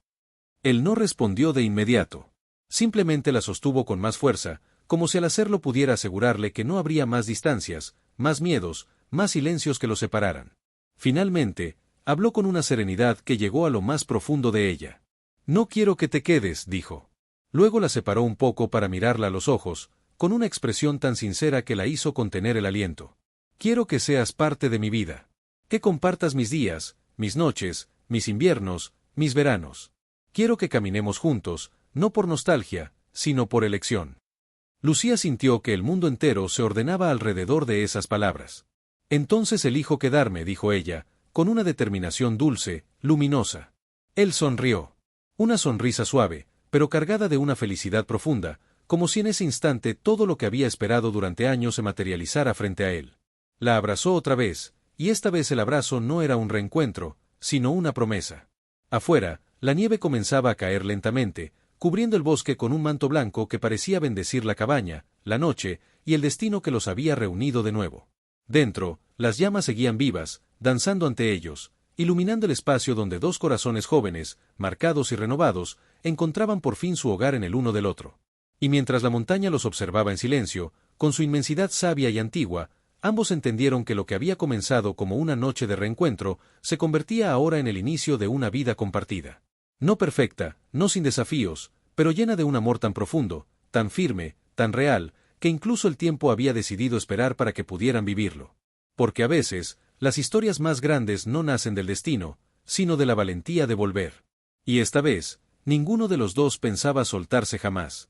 Speaker 1: Él no respondió de inmediato. Simplemente la sostuvo con más fuerza, como si al hacerlo pudiera asegurarle que no habría más distancias, más miedos, más silencios que los separaran. Finalmente, habló con una serenidad que llegó a lo más profundo de ella. No quiero que te quedes, dijo. Luego la separó un poco para mirarla a los ojos, con una expresión tan sincera que la hizo contener el aliento. Quiero que seas parte de mi vida. Que compartas mis días, mis noches, mis inviernos, mis veranos. Quiero que caminemos juntos, no por nostalgia, sino por elección. Lucía sintió que el mundo entero se ordenaba alrededor de esas palabras. Entonces elijo quedarme, dijo ella, con una determinación dulce, luminosa. Él sonrió. Una sonrisa suave, pero cargada de una felicidad profunda, como si en ese instante todo lo que había esperado durante años se materializara frente a él. La abrazó otra vez, y esta vez el abrazo no era un reencuentro, sino una promesa. Afuera, la nieve comenzaba a caer lentamente, cubriendo el bosque con un manto blanco que parecía bendecir la cabaña, la noche, y el destino que los había reunido de nuevo. Dentro, las llamas seguían vivas, danzando ante ellos, iluminando el espacio donde 2 corazones jóvenes, marcados y renovados, encontraban por fin su hogar en el uno del otro. Y mientras la montaña los observaba en silencio, con su inmensidad sabia y antigua, ambos entendieron que lo que había comenzado como una noche de reencuentro, se convertía ahora en el inicio de una vida compartida. No perfecta, no sin desafíos, pero llena de un amor tan profundo, tan firme, tan real, que incluso el tiempo había decidido esperar para que pudieran vivirlo. Porque a veces, las historias más grandes no nacen del destino, sino de la valentía de volver. Y esta vez, ninguno de los dos pensaba soltarse jamás.